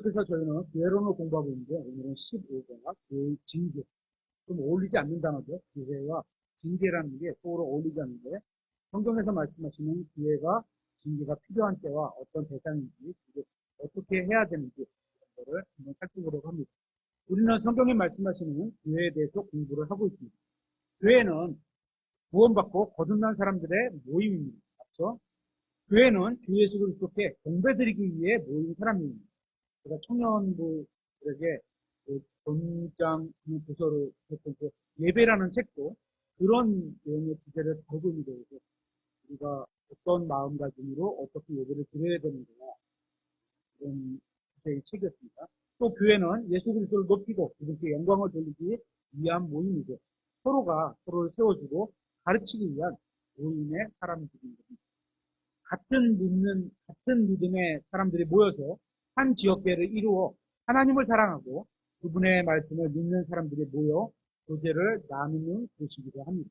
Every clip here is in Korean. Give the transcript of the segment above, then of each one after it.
계속해서 저희는 교회론을 공부하고 있는데 오늘은 15과 교회의 징계. 좀 어울리지 않는 단어죠. 교회와 징계라는 게 서로 어울리지 않는데 성경에서 말씀하시는 교회가 징계가 필요한 때와 어떤 대상인지 어떻게 해야 되는지 이런 거를 한번 살펴보려고 합니다. 우리는 성경에 말씀하시는 교회에 대해서 공부를 하고 있습니다. 교회는 구원받고 거듭난 사람들의 모임입니다. 맞죠? 교회는 주 예수 그리스도께 경배드리기 위해 모인 사람입니다. 제가 청년부들에게 본장 부서를 주셨던 그 예배라는 책도 그런 내용의 주제를 다루고 있는 거예요. 우리가 어떤 마음가짐으로 어떻게 예배를 드려야 되는가 그런 주제의 책이었습니다. 또 교회는 예수 그리스도를 높이고 그분께 영광을 돌리기 위한 모임이고 서로가 서로를 세워주고 가르치기 위한 모임의 사람들입니다. 같은 믿음의 사람들이 모여서 한 지역계를 이루어 하나님을 사랑하고 그분의 말씀을 믿는 사람들이 모여 교제를 나누는 곳이기도 합니다.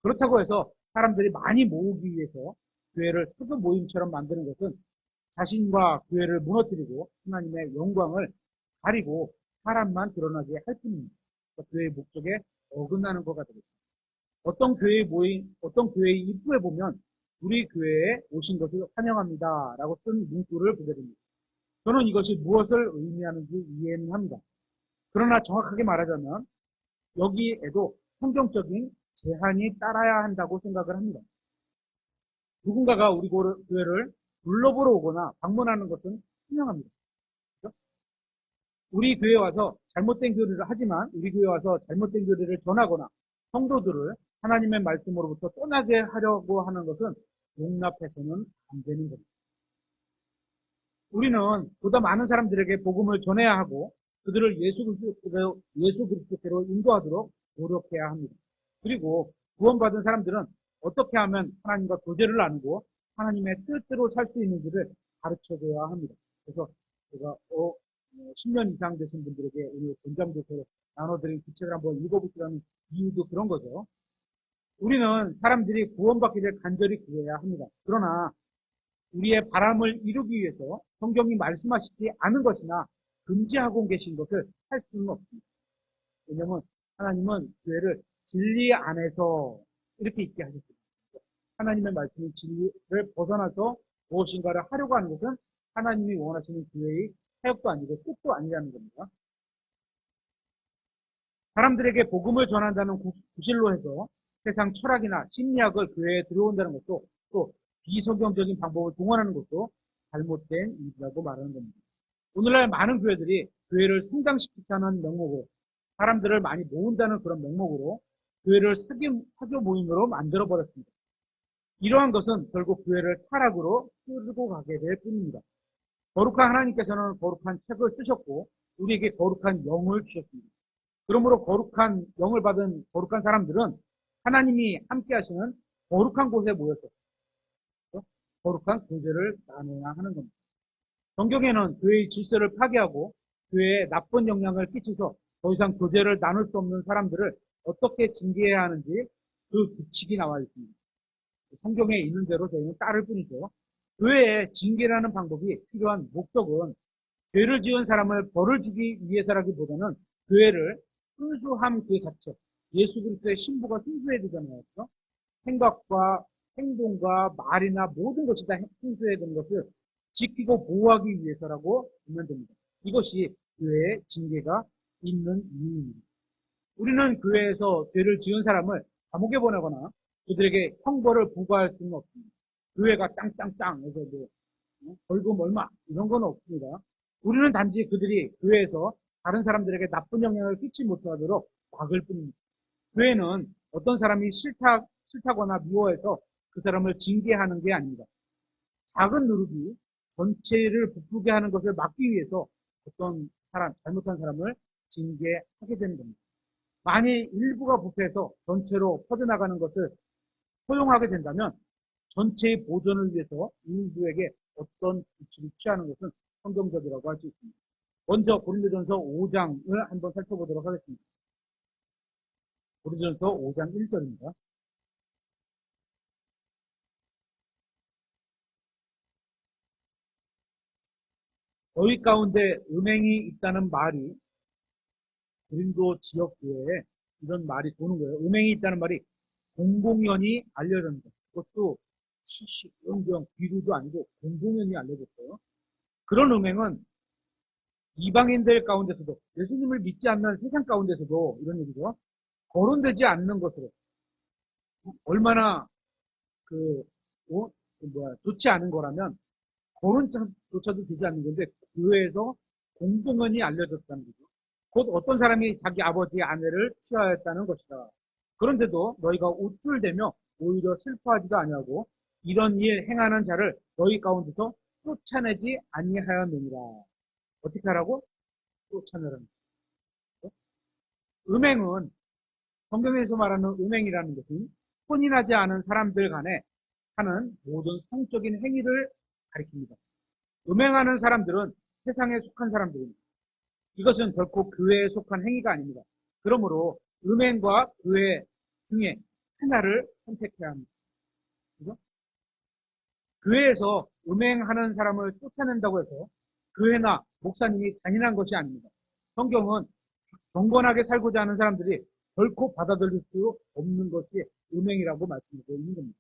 그렇다고 해서 사람들이 많이 모으기 위해서 교회를 사교 모임처럼 만드는 것은 자신과 교회를 무너뜨리고 하나님의 영광을 가리고 사람만 드러나게 할 뿐입니다. 교회의 목적에 어긋나는 것가 되겠습니다. 어떤 교회의 입구에 보면 우리 교회에 오신 것을 환영합니다. 라고 쓴 문구를 보게 됩니다. 저는 이것이 무엇을 의미하는지 이해는 합니다. 그러나 정확하게 말하자면 여기에도 성경적인 제한이 따라야 한다고 생각을 합니다. 누군가가 우리 교회를 불러보러 오거나 방문하는 것은 환영합니다. 그렇죠? 우리 교회에 와서 잘못된 교리를 하지만 우리 교회에 와서 잘못된 교리를 전하거나 성도들을 하나님의 말씀으로부터 떠나게 하려고 하는 것은 용납해서는 안 되는 겁니다. 우리는 보다 많은 사람들에게 복음을 전해야 하고 그들을 예수 그리스도께로 인도하도록 노력해야 합니다. 그리고 구원받은 사람들은 어떻게 하면 하나님과 교제를 나누고 하나님의 뜻대로 살 수 있는지를 가르쳐줘야 합니다. 그래서 제가 10년 이상 되신 분들에게 오늘 본장도서로 나눠드린 그 책을 한번 읽어보시라는 이유도 그런 거죠. 우리는 사람들이 구원받기를 간절히 구해야 합니다. 그러나 우리의 바람을 이루기 위해서 성경이 말씀하시지 않은 것이나 금지하고 계신 것을 할 수는 없습니다. 왜냐하면 하나님은 교회를 진리 안에서 이렇게 있게 하셨습니다. 하나님의 말씀인 진리를 벗어나서 무엇인가를 하려고 하는 것은 하나님이 원하시는 교회의 사역도 아니고 뜻도 아니라는 겁니다. 사람들에게 복음을 전한다는 구실로 해서 세상 철학이나 심리학을 교회에 들어온다는 것도 또 비성경적인 방법을 동원하는 것도 잘못된 일이라고 말하는 겁니다. 오늘날 많은 교회들이 교회를 성장시키자는 명목으로 사람들을 많이 모은다는 그런 명목으로 교회를 사교 모임으로 만들어버렸습니다. 이러한 것은 결국 교회를 타락으로 끌고 가게 될 뿐입니다. 거룩한 하나님께서는 거룩한 책을 쓰셨고 우리에게 거룩한 영을 주셨습니다. 그러므로 거룩한 영을 받은 거룩한 사람들은 하나님이 함께 하시는 거룩한 곳에 모여서 거룩한 교제를 나눠야 하는 겁니다. 성경에는 교회의 질서를 파괴하고 교회에 나쁜 영향을 끼쳐서 더 이상 교제를 나눌 수 없는 사람들을 어떻게 징계해야 하는지 그 규칙이 나와 있습니다. 성경에 있는 대로 저희는 따를 뿐이죠. 교회에 징계라는 방법이 필요한 목적은 죄를 지은 사람을 벌을 주기 위해서라기보다는 교회를 순수함 그 자체, 예수 그리스도의 신부가 순수해야 되잖아요. 그렇죠? 생각과 행동과 말이나 모든 것이 다 순수해야 되는 것을 지키고 보호하기 위해서라고 보면 됩니다. 이것이 교회의 징계가 있는 이유입니다. 우리는 교회에서 죄를 지은 사람을 감옥에 보내거나 그들에게 형벌을 부과할 수는 없습니다. 교회가 땅땅땅 해서 벌금 얼마 이런 건 없습니다. 우리는 단지 그들이 교회에서 다른 사람들에게 나쁜 영향을 끼치지 못하도록 막을 뿐입니다. 교회는 어떤 사람이 싫다거나 미워해서 그 사람을 징계하는 게 아닙니다. 작은 누룩이 전체를 부풀게 하는 것을 막기 위해서 어떤 사람, 잘못한 사람을 징계하게 되는 겁니다. 만일 일부가 부패해서 전체로 퍼져나가는 것을 허용하게 된다면 전체의 보존을 위해서 일부에게 어떤 조치를 취하는 것은 성경적이라고 할 수 있습니다. 먼저 고린도전서 5장을 한번 살펴보도록 하겠습니다. 고린도전서 5장 1절입니다. 너희 가운데 음행이 있다는 말이 고린도 지역 교회에 이런 말이 도는 거예요. 음행이 있다는 말이 공공연히 알려졌는 거예요. 그것도 시시영경 비루도 아니고 공공연히 알려졌어요. 그런 음행은 이방인들 가운데서도 예수님을 믿지 않는 세상 가운데서도 이런 얘기죠. 거론되지 않는 것으로 얼마나 그, 좋지 않은 거라면 거론조차도 되지 않는 건데 교회에서 공공연히 알려졌다는 거죠. 곧 어떤 사람이 자기 아버지의 아내를 취하였다는 것이다. 그런데도 너희가 우쭐대며 오히려 슬퍼하지도 아니하고 이런 일 행하는 자를 너희 가운데서 쫓아내지 아니하였느니라. 어떻게 하라고? 쫓아내라는 거죠. 음행은 성경에서 말하는 음행이라는 것은 혼인하지 않은 사람들 간에 하는 모든 성적인 행위를 가리킵니다. 음행하는 사람들은 세상에 속한 사람들입니다. 이것은 결코 교회에 속한 행위가 아닙니다. 그러므로 음행과 교회 중에 하나를 선택해야 합니다. 그죠? 교회에서 음행하는 사람을 쫓아낸다고 해서 교회나 목사님이 잔인한 것이 아닙니다. 성경은 경건하게 살고자 하는 사람들이 결코 받아들일 수 없는 것이 음행이라고 말씀드리고 있는 겁니다.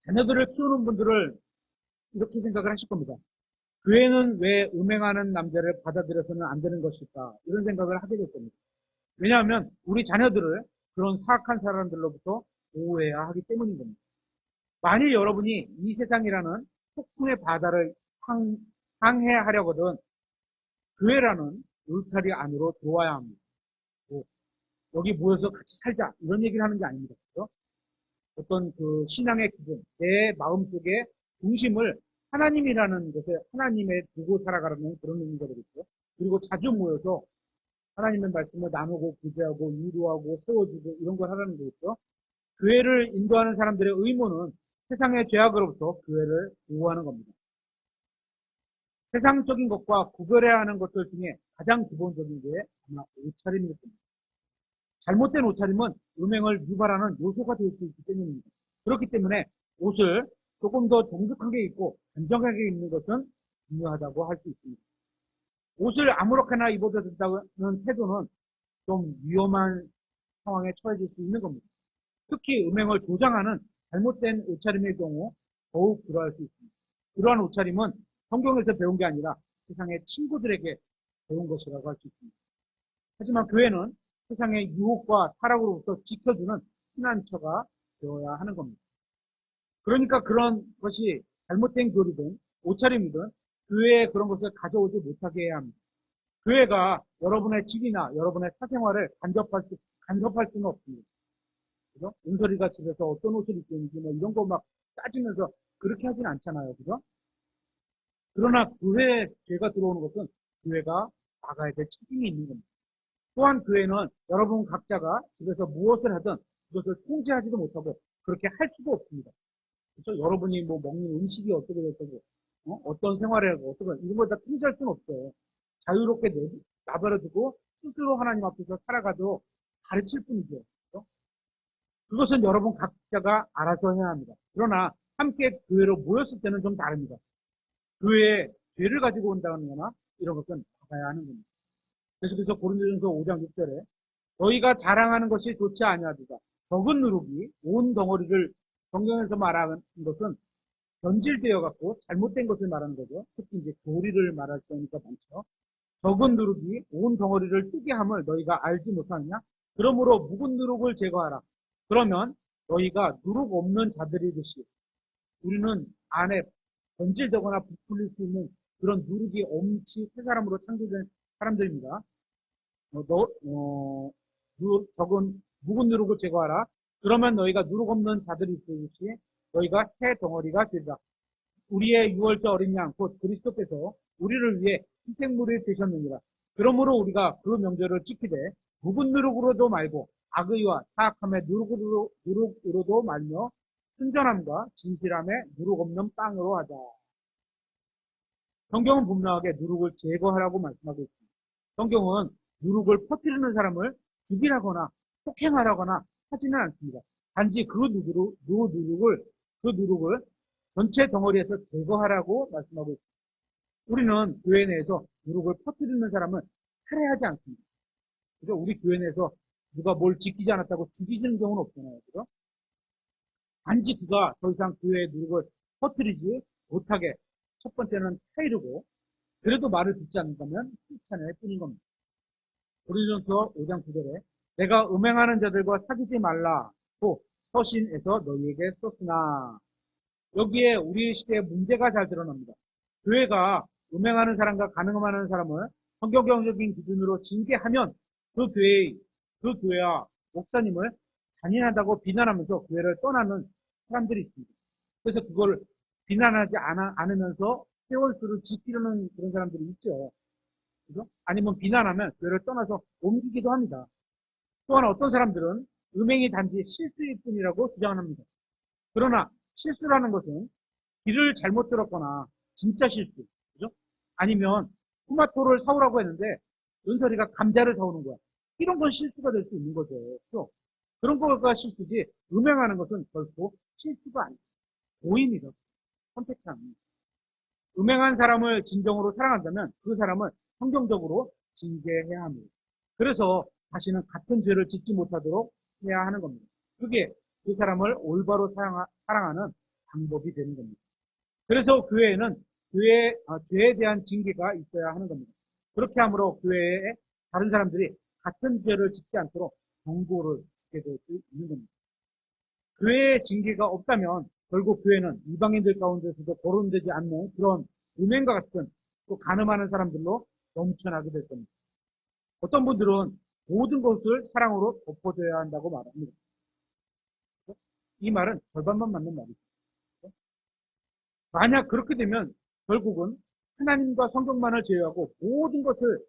자녀들을 키우는 분들을 이렇게 생각을 하실 겁니다. 교회는 왜 음행하는 남자를 받아들여서는 안 되는 것일까? 이런 생각을 하게 될 겁니다. 왜냐하면 우리 자녀들을 그런 사악한 사람들로부터 보호해야 하기 때문인 겁니다. 만일 여러분이 이 세상이라는 폭풍의 바다를 항해하려거든 교회라는 울타리 안으로 들어와야 합니다. 뭐, 여기 모여서 같이 살자 이런 얘기를 하는 게 아닙니다. 그렇죠? 어떤 그 신앙의 기준, 내 마음속에 중심을 하나님이라는 것에 하나님에 두고 살아가라는 그런 의미가 되겠죠. 그리고 자주 모여서 하나님의 말씀을 나누고 구제하고 위로하고 세워주고 이런 걸 하라는 거겠죠. 교회를 인도하는 사람들의 의무는 세상의 죄악으로부터 교회를 보호하는 겁니다. 세상적인 것과 구별해야 하는 것들 중에 가장 기본적인 게 아마 옷차림일 겁니다. 잘못된 옷차림은 음행을 유발하는 요소가 될 수 있기 때문입니다. 그렇기 때문에 옷을 조금 더 정직하게 입고 단정하게 입는 것은 중요하다고 할 수 있습니다. 옷을 아무렇게나 입어도 된다는 태도는 좀 위험한 상황에 처해질 수 있는 겁니다. 특히 음행을 조장하는 잘못된 옷차림의 경우 더욱 그러할 수 있습니다. 이러한 옷차림은 성경에서 배운 게 아니라 세상의 친구들에게 배운 것이라고 할 수 있습니다. 하지만 교회는 세상의 유혹과 타락으로부터 지켜주는 피난처가 되어야 하는 겁니다. 그러니까 그런 것이 잘못된 교리든 옷차림이든 교회에 그런 것을 가져오지 못하게 해야 합니다. 교회가 여러분의 집이나 여러분의 사생활을 간섭할 수는 없습니다. 그죠? 은설이가 집에서 어떤 옷을 입고 있는지 뭐 이런 거 막 따지면서 그렇게 하진 않잖아요. 그죠? 그러나 교회에 죄가 들어오는 것은 교회가 나가야 될 책임이 있는 겁니다. 또한 교회는 여러분 각자가 집에서 무엇을 하든 그것을 통제하지도 못하고 그렇게 할 수도 없습니다. 그렇죠? 여러분이 뭐 먹는 음식이 어떻게 될 거고, 어떤 생활을 하고, 어떻게, 이런 걸 다 통제할 수는 없어요. 자유롭게 내버려두고 스스로 하나님 앞에서 살아가도 가르칠 뿐이죠. 그렇죠? 그것은 여러분 각자가 알아서 해야 합니다. 그러나 함께 교회로 모였을 때는 좀 다릅니다. 교회에 죄를 가지고 온다는 거나 이런 것은 받아야 하는 겁니다. 그래서 고린도전서 5장 6절에 너희가 자랑하는 것이 좋지 아니하도다. 적은 누룩이 온 덩어리를 성경에서 말하는 것은 변질되어 갖고 잘못된 것을 말하는 거죠. 특히 이제 교리를 말할 때니까 많죠. 적은 누룩이 온 덩어리를 뜨게 함을 너희가 알지 못하느냐? 그러므로 묵은 누룩을 제거하라. 그러면 너희가 누룩 없는 자들이듯이 우리는 안에 변질되거나 부풀릴 수 있는 그런 누룩이 엄치 새 사람으로 창조된 사람들입니다. 적은 묵은 누룩을 제거하라. 그러면 너희가 누룩 없는 자들이 있듯이 너희가 새 덩어리가 되리라. 우리의 유월절 어린 양, 곧 그리스도께서 우리를 위해 희생물이 되셨느니라. 그러므로 우리가 그 명절을 지키되 묵은 누룩으로도 말고 악의와 사악함의 누룩으로도 말며 순전함과 진실함의 누룩 없는 빵으로 하자. 성경은 분명하게 누룩을 제거하라고 말씀하고 있습니다. 성경은 누룩을 퍼뜨리는 사람을 죽이라거나 폭행하라거나 하지는 않습니다. 단지 그 누룩을 전체 덩어리에서 제거하라고 말씀하고 있습니다. 우리는 교회 내에서 누룩을 퍼뜨리는 사람을 살해하지 않습니다. 그죠? 우리 교회 내에서 누가 뭘 지키지 않았다고 죽이는 경우는 없잖아요. 그죠? 단지 그가 더 이상 교회의 누룩을 퍼뜨리지 못하게 첫 번째는 타이르고, 그래도 말을 듣지 않는다면 칭찬일 뿐인 겁니다. 고린도전서 5장 9절에 내가 음행하는 자들과 사귀지 말라고 서신에서 너희에게 썼으나, 여기에 우리 시대의 문제가 잘 드러납니다. 교회가 음행하는 사람과 간음하는 사람을 성경적인 기준으로 징계하면 그 교회와 목사님을 잔인하다고 비난하면서 교회를 떠나는 사람들이 있습니다. 그래서 그걸 비난하지 않으면서 세월수를 지키려는 그런 사람들이 있죠. 그죠? 아니면 비난하면 교회를 떠나서 옮기기도 합니다. 또한 어떤 사람들은 음행이 단지 실수일 뿐이라고 주장합니다. 그러나 실수라는 것은 길을 잘못 들었거나 진짜 실수, 그죠? 아니면 토마토를 사오라고 했는데 은설이가 감자를 사오는 거야. 이런 건 실수가 될 수 있는 거죠. 그죠? 그런 거가 실수지, 음행하는 것은 결코 실수가 아니에요. 고의입니다. 선택이 아닙니다. 음행한 사람을 진정으로 사랑한다면 그 사람을 성경적으로 징계해야 합니다. 그래서 다시는 같은 죄를 짓지 못하도록 해야 하는 겁니다. 그게 그 사람을 올바로 사랑하는 방법이 되는 겁니다. 그래서 교회에는 죄에 대한 징계가 있어야 하는 겁니다. 그렇게 함으로 교회에 다른 사람들이 같은 죄를 짓지 않도록 경고를 주게 될 수 있는 겁니다. 교회에 징계가 없다면 결국 교회는 이방인들 가운데서도 거론되지 않는 그런 음행과 같은 또 간음하는 사람들로 넘쳐나게 될 겁니다. 어떤 분들은 모든 것을 사랑으로 덮어줘야 한다고 말합니다. 이 말은 절반만 맞는 말이죠. 만약 그렇게 되면 결국은 하나님과 성경만을 제외하고 모든 것을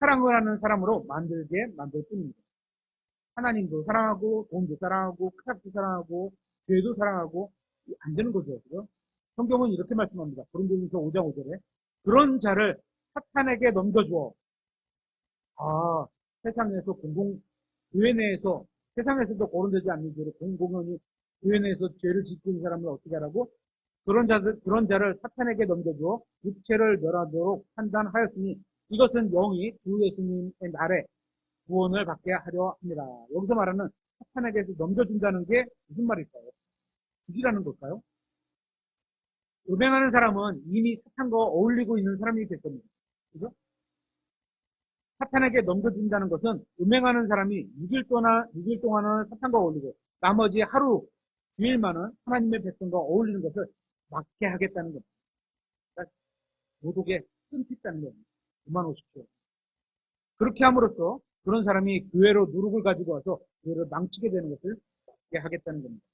사랑을 하는 사람으로 만들게 만들 뿐입니다. 하나님도 사랑하고 돈도 사랑하고 크락도 사랑하고 죄도 사랑하고 안 되는 거죠. 그죠? 성경은 이렇게 말씀합니다. 고린도전서 5장 5절에 그런 자를 사탄에게 넘겨주어, 세상에서 교회 내에서 세상에서도 거론되지 않는 죄로 공공연히 교회 내에서 죄를 짓고 있는 사람을 어떻게 하라고? 그런 자를 사탄에게 넘겨주어 육체를 멸하도록 판단하였으니 이것은 영이 주 예수님의 날에 구원을 받게 하려 합니다. 여기서 말하는 사탄에게서 넘겨준다는 게 무슨 말일까요? 죽이라는 걸까요? 음행하는 사람은 이미 사탄과 어울리고 있는 사람이 될 겁니다. 그죠? 사탄에게 넘겨준다는 것은 음행하는 사람이 6일 동안은 사탄과 어울리고 나머지 하루, 주일만은 하나님의 백성과 어울리는 것을 막게 하겠다는 겁니다. 그러니까 도덕에 끊겠다는 거예요. 그만오십시오. 그렇게 함으로써 그런 사람이 교회로 누룩을 가지고 와서 교회를 망치게 되는 것을 막게 하겠다는 겁니다.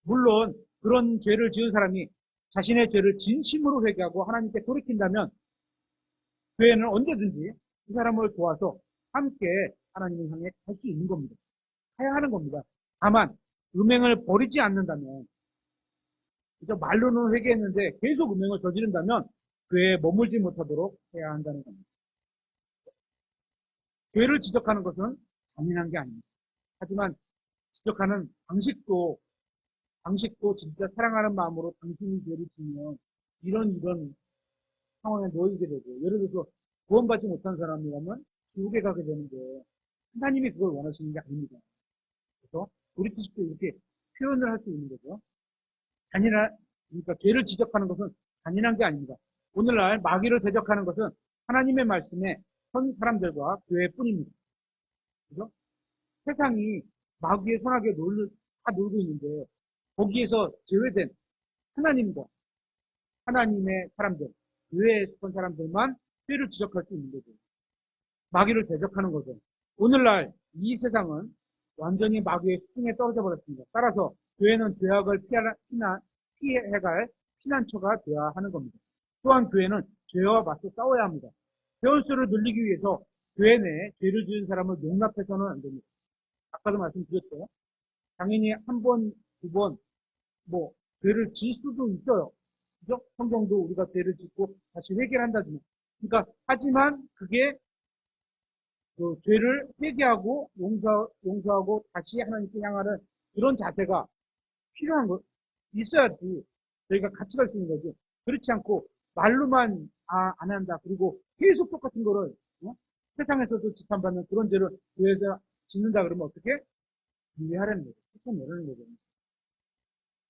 물론 그런 죄를 지은 사람이 자신의 죄를 진심으로 회개하고 하나님께 돌이킨다면 교회는 언제든지 그 사람을 도와서 함께 하나님을 향해 갈 수 있는 겁니다. 해야 하는 겁니다. 다만 음행을 버리지 않는다면, 그저 말로는 회개했는데 계속 음행을 저지른다면 교회에 머물지 못하도록 해야 한다는 겁니다. 죄를 지적하는 것은 잔인한 게 아닙니다. 하지만 지적하는 방식도 진짜 사랑하는 마음으로 당신이 죄를 지면 이런 상황에 놓이게 되고, 예를 들어서 구원받지 못한 사람이라면 지옥에 가게 되는데 하나님이 그걸 원하시는 게 아닙니다. 그래서 우리 뜻도 이렇게 표현을 할 수 있는 거죠. 그러니까 죄를 지적하는 것은 잔인한 게 아닙니다. 오늘날 마귀를 대적하는 것은 하나님의 말씀에 선 사람들과 교회뿐입니다. 그죠? 세상이 마귀의 선악에 다 놀고 있는데 거기에서 제외된 하나님과 하나님의 사람들, 교회에 속한 사람들만 죄를 지적할 수 있는 거죠. 마귀를 대적하는 거죠. 오늘날 이 세상은 완전히 마귀의 수중에 떨어져 버렸습니다. 따라서 교회는 죄악을 피해갈 피난처가 되어야 하는 겁니다. 또한 교회는 죄와 맞서 싸워야 합니다. 세월수를 늘리기 위해서 교회 내에 죄를 지은 사람을 용납해서는 안 됩니다. 아까도 말씀드렸죠. 당연히 한 번, 두 번, 죄를 지을 수도 있어요. 그죠? 성경도 우리가 죄를 짓고 다시 회개를 한다지만. 그러니까, 하지만 그게 그 죄를 회개하고 용서하고 다시 하나님께 향하는 그런 자세가 필요한 거, 있어야지 저희가 같이 갈 수 있는 거죠. 그렇지 않고 말로만 안 한다. 그리고 계속 똑같은 거를 세상에서도 지탄받는 그런 죄를 교회에서 짓는다 그러면 어떻게? 이해하라는 거죠. 내라는 거죠.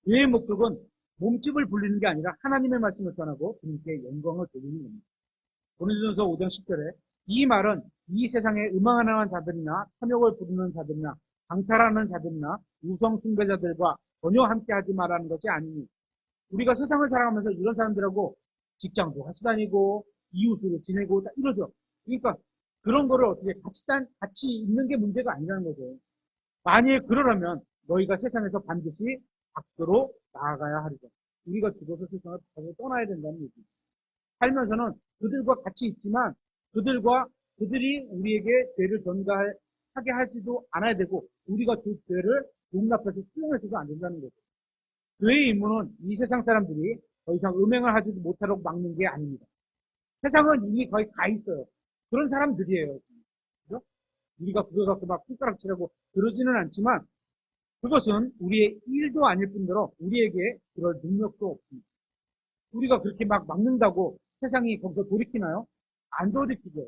교회의 목적은 몸집을 불리는 게 아니라 하나님의 말씀을 전하고 주님께 영광을 돌리는 겁니다. 고린도전서 5장 10절에 이 말은 이 세상에 음행하는 자들이나 탐욕을 부르는 자들이나 강탈하는 자들이나 우상 숭배자들과 전혀 함께하지 말라는 것이 아니니 우리가 세상을 살아가면서 이런 사람들하고 직장도 같이 다니고 이웃으로 지내고 이러죠. 그러니까 그런 거를 어떻게 같이 있는 게 문제가 아니라는 거죠. 만일 그러려면 너희가 세상에서 반드시 밖으로 나아가야 하리라. 우리가 죽어서 세상을 떠나야 된다는 얘기죠. 살면서는 그들과 같이 있지만 그들이 우리에게 죄를 전가하게 하지도 않아야 되고 우리가 그 죄를 용납해서 수용해서도 안 된다는 거죠. 교회의 임무는 이 세상 사람들이 더 이상 음행을 하지도 못하도록 막는 게 아닙니다. 세상은 이미 거의 가 있어요. 그런 사람들이에요. 그죠? 우리가 그거 갖고 막 손가락질하고 그러지는 않지만 그것은 우리의 일도 아닐 뿐더러 우리에게 그럴 능력도 없습니다. 우리가 그렇게 막 막는다고 세상이 거기서 돌이키나요? 안 돌이키죠.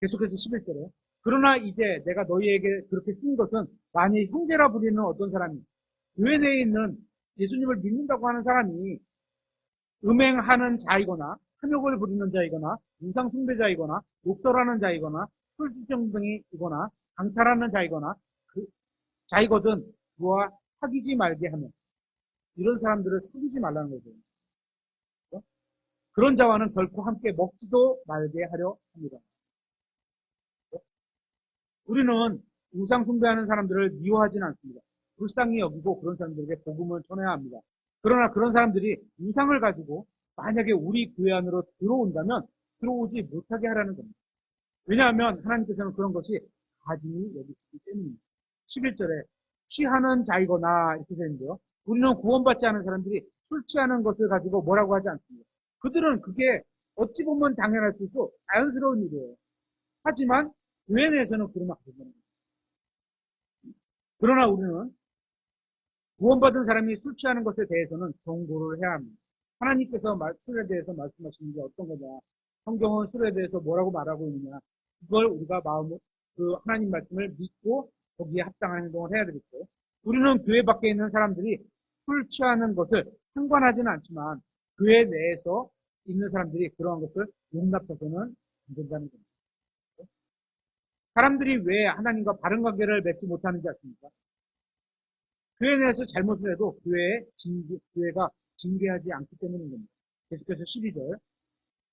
계속해서 11절에 그러나 이제 내가 너희에게 그렇게 쓴 것은 만일 형제라 부리는 어떤 사람이 교회 내에 있는 예수님을 믿는다고 하는 사람이 음행하는 자이거나 탐욕을 부리는 자이거나 우상 숭배자이거나 욕설하는 자이거나 술주정뱅이이거나 강탈하는 자이거나 그 자이거든 그와 사귀지 말게 하면 이런 사람들을 사귀지 말라는 거죠. 그렇죠? 그런 자와는 결코 함께 먹지도 말게 하려 합니다. 그렇죠? 우리는 우상 숭배하는 사람들을 미워하지는 않습니다. 불쌍히 여기고 그런 사람들에게 복음을 전해야 합니다. 그러나 그런 사람들이 우상을 가지고 만약에 우리 교회 안으로 들어온다면 들어오지 못하게 하라는 겁니다. 왜냐하면 하나님께서는 그런 것이 가증히 여기시기 때문입니다. 11절에 취하는 자이거나 이렇게 되는데요. 우리는 구원받지 않은 사람들이 술 취하는 것을 가지고 뭐라고 하지 않습니다. 그들은 그게 어찌 보면 당연할 수 있고 자연스러운 일이에요. 하지만 교회 내에서는 그러면 안 된다는 거예요. 그러나 우리는 구원받은 사람이 술 취하는 것에 대해서는 경고를 해야 합니다. 하나님께서 술에 대해서 말씀하시는 게 어떤 거냐. 성경은 술에 대해서 뭐라고 말하고 있느냐. 그걸 우리가 그 하나님 말씀을 믿고 거기에 합당한 행동을 해야 되겠죠. 우리는 교회 밖에 있는 사람들이 술 취하는 것을 상관하지는 않지만 교회 내에서 있는 사람들이 그러한 것을 용납해서는 안 된다는 겁니다. 사람들이 왜 하나님과 바른 관계를 맺지 못하는지 아십니까? 교회 내에서 잘못을 해도 교회가 징계하지 않기 때문인 겁니다. 계속해서 12절.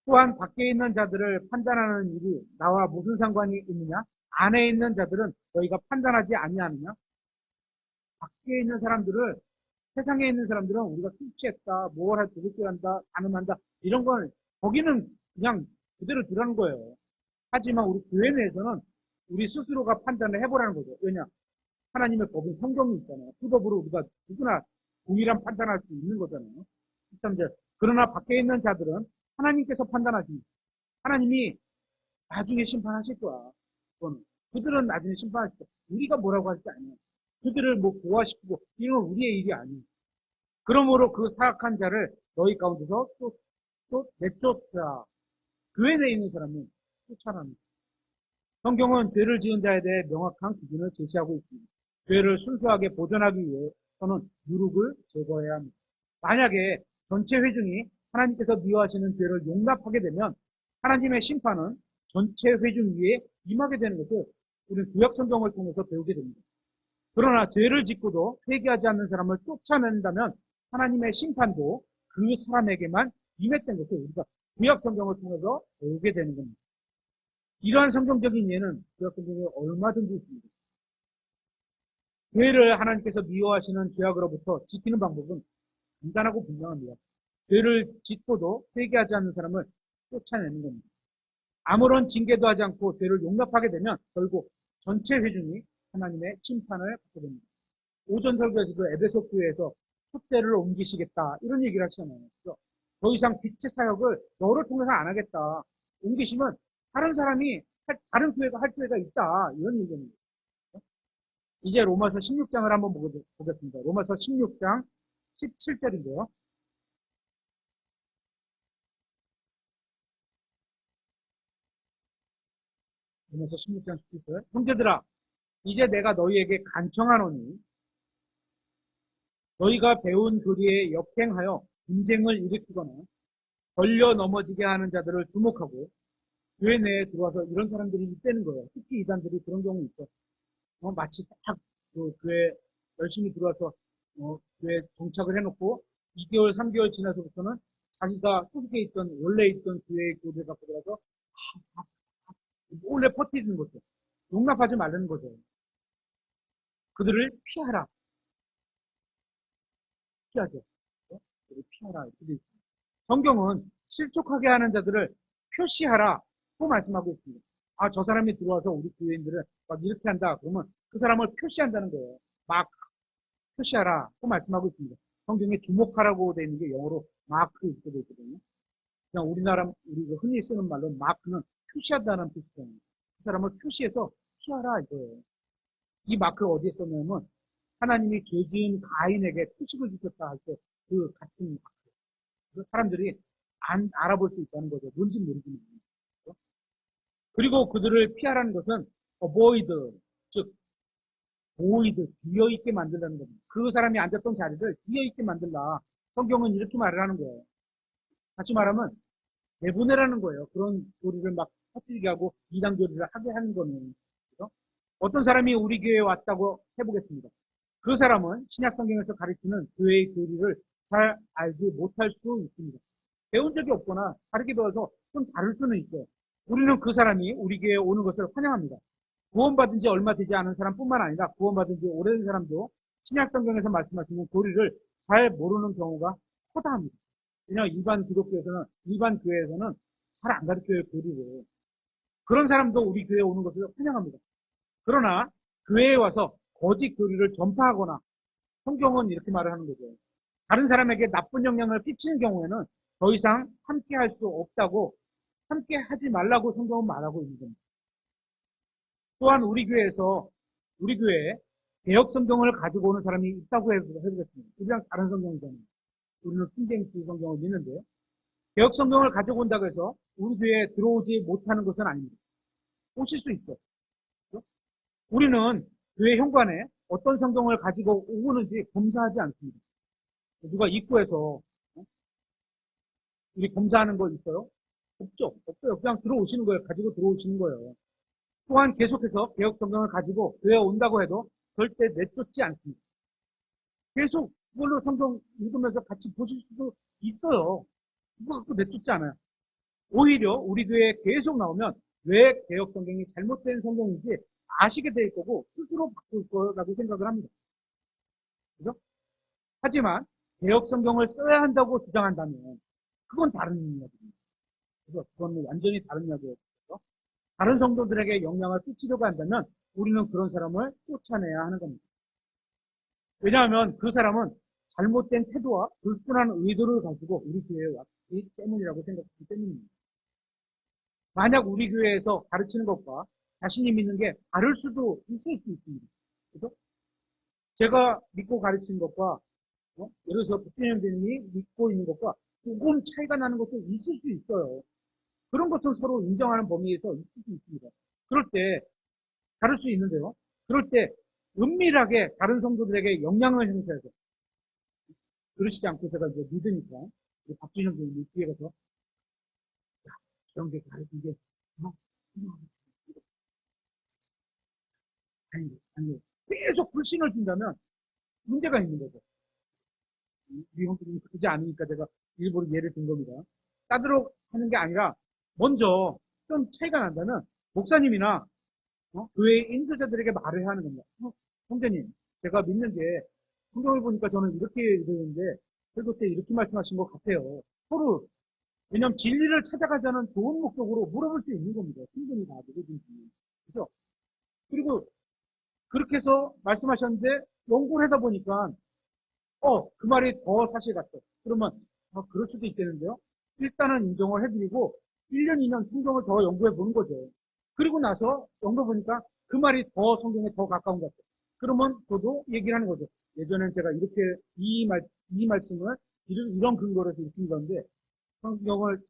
또한 밖에 있는 자들을 판단하는 일이 나와 무슨 상관이 있느냐? 안에 있는 자들은 너희가 판단하지 아니하느냐? 밖에 있는 사람들을, 세상에 있는 사람들은 우리가 술 취했다, 뭘 할, 도둑질 한다, 가늠한다, 이런 건, 거기는 그냥 그대로 두라는 거예요. 하지만 우리 교회 내에서는 우리 스스로가 판단을 해보라는 거죠. 왜냐? 하나님의 법인 성경이 있잖아요. 그 법으로 우리가 누구나 동일한 판단할 수 있는 거잖아요. 13절. 그러나 밖에 있는 자들은 하나님께서 판단하십니다. 하나님이 나중에 심판하실 거야. 그거는. 그들은 나중에 심판하실 거야. 우리가 뭐라고 할지 아니에요. 그들을 뭐 보호시키고 이건 우리의 일이 아니에요. 그러므로 그 사악한 자를 너희 가운데서 또 내쫓자. 교회 내에 있는 사람은 쫓아납니다. 성경은 죄를 지은 자에 대해 명확한 기준을 제시하고 있습니다. 죄를 순수하게 보존하기 위해서는 누룩을 제거해야 합니다. 만약에 전체 회중이 하나님께서 미워하시는 죄를 용납하게 되면 하나님의 심판은 전체 회중 위에 임하게 되는 것을 우리는 구약 성경을 통해서 배우게 됩니다. 그러나 죄를 짓고도 회개하지 않는 사람을 쫓아낸다면 하나님의 심판도 그 사람에게만 임했던 것을 우리가 구약 성경을 통해서 배우게 되는 겁니다. 이러한 성경적인 예는 구약 성경에 얼마든지 있습니다. 죄를 하나님께서 미워하시는 죄악으로부터 지키는 방법은 간단하고 분명합니다. 죄를 짓고도 회개하지 않는 사람을 쫓아내는 겁니다. 아무런 징계도 하지 않고 죄를 용납하게 되면 결국 전체 회중이 하나님의 심판을 받게 됩니다. 오전 설교에서도 에베소 교회에서 촛대를 옮기시겠다 이런 얘기를 하시잖아요. 그래서 더 이상 빛의 사역을 너를 통해서 안 하겠다. 옮기시면 다른 사람이 다른 교회가 할 교회가 있다 이런 얘기입니다. 이제 로마서 16장을 한번 보겠습니다. 로마서 16장 17절인데요. 로마서 16장 17절. 형제들아, 이제 내가 너희에게 간청하노니 너희가 배운 교리에 역행하여 분쟁을 일으키거나 걸려 넘어지게 하는 자들을 주목하고 교회 내에 들어와서 이런 사람들이 있다는 거예요. 특히 이단들이 그런 경우 있어. 마치 딱 그 교회 열심히 들어와서 교회 정착을 해놓고 2개월, 3개월 지나서부터는 자기가 소속해 있던 원래 있던 교회의 교리를 갖고 들어가서 원래 퍼뜨리는 거죠. 용납하지 말라는 거죠. 그들을 피하라. 피하죠. 그들을 피하라. 이렇게 돼 있습니다. 성경은 실족하게 하는 자들을 표시하라고 말씀하고 있습니다. 아, 저 사람이 들어와서 우리 교회인들을 막 이렇게 한다. 그러면 그 사람을 표시한다는 거예요. 막 표시하라고 말씀하고 있습니다. 성경에 주목하라고 되어 있는 게 영어로 마크 이렇게 되어 있거든요. 그냥 우리가 흔히 쓰는 말로 마크는 표시한다는 뜻이잖아요. 그 사람을 표시해서 피하라 이거예요. 이 마크를 어디에 썼냐면 하나님이 죄 지은 가인에게 표식을 주셨다 할 때 그 같은 마크. 사람들이 알아볼 수 있다는 거죠. 뭔지 모르지만. 그리고 그들을 피하라는 것은 avoid, 즉 void, 비어있게 만들라는 겁니다. 그 사람이 앉았던 자리를 비어있게 만들라. 성경은 이렇게 말을 하는 거예요. 다시 말하면 내보내라는 거예요. 그런 교리를 막 퍼뜨리게 하고 이단 교리를 하게 하는 거는. 그렇죠? 어떤 사람이 우리 교회에 왔다고 해보겠습니다. 그 사람은 신약 성경에서 가르치는 교회의 교리를 잘 알지 못할 수 있습니다. 배운 적이 없거나 다르게 배워서 좀 다를 수는 있어요. 우리는 그 사람이 우리 교회에 오는 것을 환영합니다. 구원받은 지 얼마 되지 않은 사람뿐만 아니라 구원받은 지 오래된 사람도 신약 성경에서 말씀하시는 교리를 잘 모르는 경우가 허다합니다. 왜냐하면 일반 교회에서는 잘 안 가르쳐요, 교리를. 그런 사람도 우리 교회에 오는 것을 환영합니다. 그러나 교회에 와서 거짓 교리를 전파하거나 성경은 이렇게 말을 하는 거죠. 다른 사람에게 나쁜 영향을 끼치는 경우에는 더 이상 함께 할 수 없다고, 함께 하지 말라고 성경은 말하고 있는 겁니다. 또한 우리 교회에 개혁 성경을 가지고 오는 사람이 있다고 해보겠습니다. 우리랑 다른 성경이잖아요. 우리는 킹제임스 성경을 믿는데, 개혁 성경을 가지고 온다고 해서 우리 교회에 들어오지 못하는 것은 아닙니다. 오실 수 있죠. 우리는 교회 현관에 어떤 성경을 가지고 오는지 검사하지 않습니다. 누가 입구에서 우리 검사하는 거 있어요? 없죠. 없어요. 그냥 들어오시는 거예요. 가지고 들어오시는 거예요. 또한 계속해서 개혁 성경을 가지고 교회에 온다고 해도 절대 내쫓지 않습니다. 계속 그걸로 성경 읽으면서 같이 보실 수도 있어요. 그거 갖고 내쫓지 않아요. 오히려 우리 교회에 계속 나오면 왜 개혁 성경이 잘못된 성경인지 아시게 될 거고 스스로 바꿀 거라고 생각을 합니다. 그죠? 하지만 개혁 성경을 써야 한다고 주장한다면 그건 다른 이야기입니다. 그래서 그건 완전히 다른 이야기예요. 다른 성도들에게 영향을 끼치려고 한다면 우리는 그런 사람을 쫓아내야 하는 겁니다. 왜냐하면 그 사람은 잘못된 태도와 불순한 의도를 가지고 우리 교회에 왔기 때문이라고 생각하기 때문입니다. 만약 우리 교회에서 가르치는 것과 자신이 믿는 게 다를 수도 있을 수 있습니다. 그죠? 제가 믿고 가르치는 것과 예를 들어서 부처님이 믿고 있는 것과 조금 차이가 나는 것도 있을 수 있어요. 그런 것은 서로 인정하는 범위에서 있을 수 있습니다. 그럴 때 다를 수 있는데요. 그럴 때 은밀하게 다른 성도들에게 영향을 행사해서 그러시지 않고 제가 이제 믿으니까 박준영 교수님 뒤에 가서 이런 게 가르친 게 아니 계속 불신을 준다면 문제가 있는 거죠. 우리 형님이 그러지 않으니까 제가 일부러 예를 든 겁니다. 따르러 하는 게 아니라 먼저 좀 차이가 난다면 목사님이나 교회 인도자들에게 말을 해야 하는 겁니다. 형제님, 제가 믿는 게 성경을 보니까 저는 이렇게 되는데 설교 때 이렇게 말씀하신 것 같아요. 서로 왜냐하면 진리를 찾아가자는 좋은 목적으로 물어볼 수 있는 겁니다. 충분히 다 누구든지. 그죠? 그리고 그렇게 해서 말씀하셨는데 연구를 하다 보니까 그 말이 더 사실 같아. 그러면 그럴 수도 있겠는데요. 일단은 인정을 해드리고 1년, 2년 성경을 더 연구해 보는 거죠. 그리고 나서 연구해 보니까 그 말이 더 성경에 더 가까운 것 같아요. 그러면 저도 얘기를 하는 거죠. 예전엔 제가 이렇게 이 말씀을 이런 근거로 해서 이렇게 읽었는데 성경을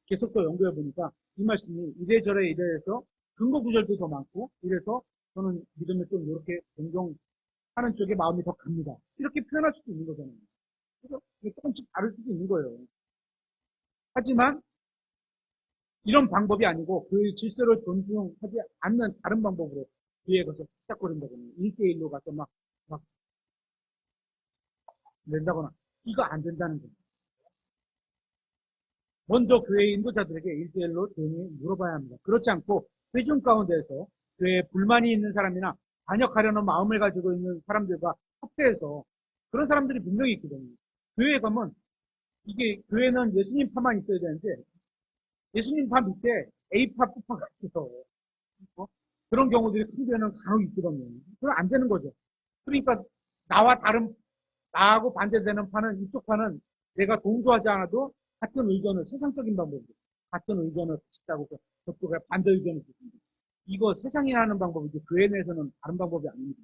계속 더 연구해 보니까 이 말씀이 이래저래 이래서 근거 구절도 더 많고 이래서 저는 믿음을 좀 이렇게 존경하는 쪽에 마음이 더 갑니다. 이렇게 표현할 수도 있는 거잖아요. 그래서 조금씩 다를 수도 있는 거예요. 하지만 이런 방법이 아니고 그 질서를 존중하지 않는 다른 방법으로 뒤에 가서 탁탁거린다거나 1대1로 가서 막 낸다거나 이거 안 된다는 거예요. 먼저 교회 인도자들에게 1대1로 조용히 물어봐야 합니다. 그렇지 않고 회중 가운데에서 교회에 불만이 있는 사람이나 반역하려는 마음을 가지고 있는 사람들과 합세해서 그런 사람들이 분명히 있거든요. 교회에 가면 이게 교회는 예수님파만 있어야 되는데 예수님파 밑에 A파, B파가 있어서 어? 그런 경우들이 큰 교회는 간혹 있거든요. 그건 안 되는 거죠. 그러니까 나하고 반대되는 파는 이쪽 파는 내가 동조하지 않아도 같은 의견을 세상적인 방법으로 같은 의견을 비슷하고 저쪽에 반대 의견을 주습니다. 이거 세상이 하는 방법이지 교회 내에서는 다른 방법이 아닙니다.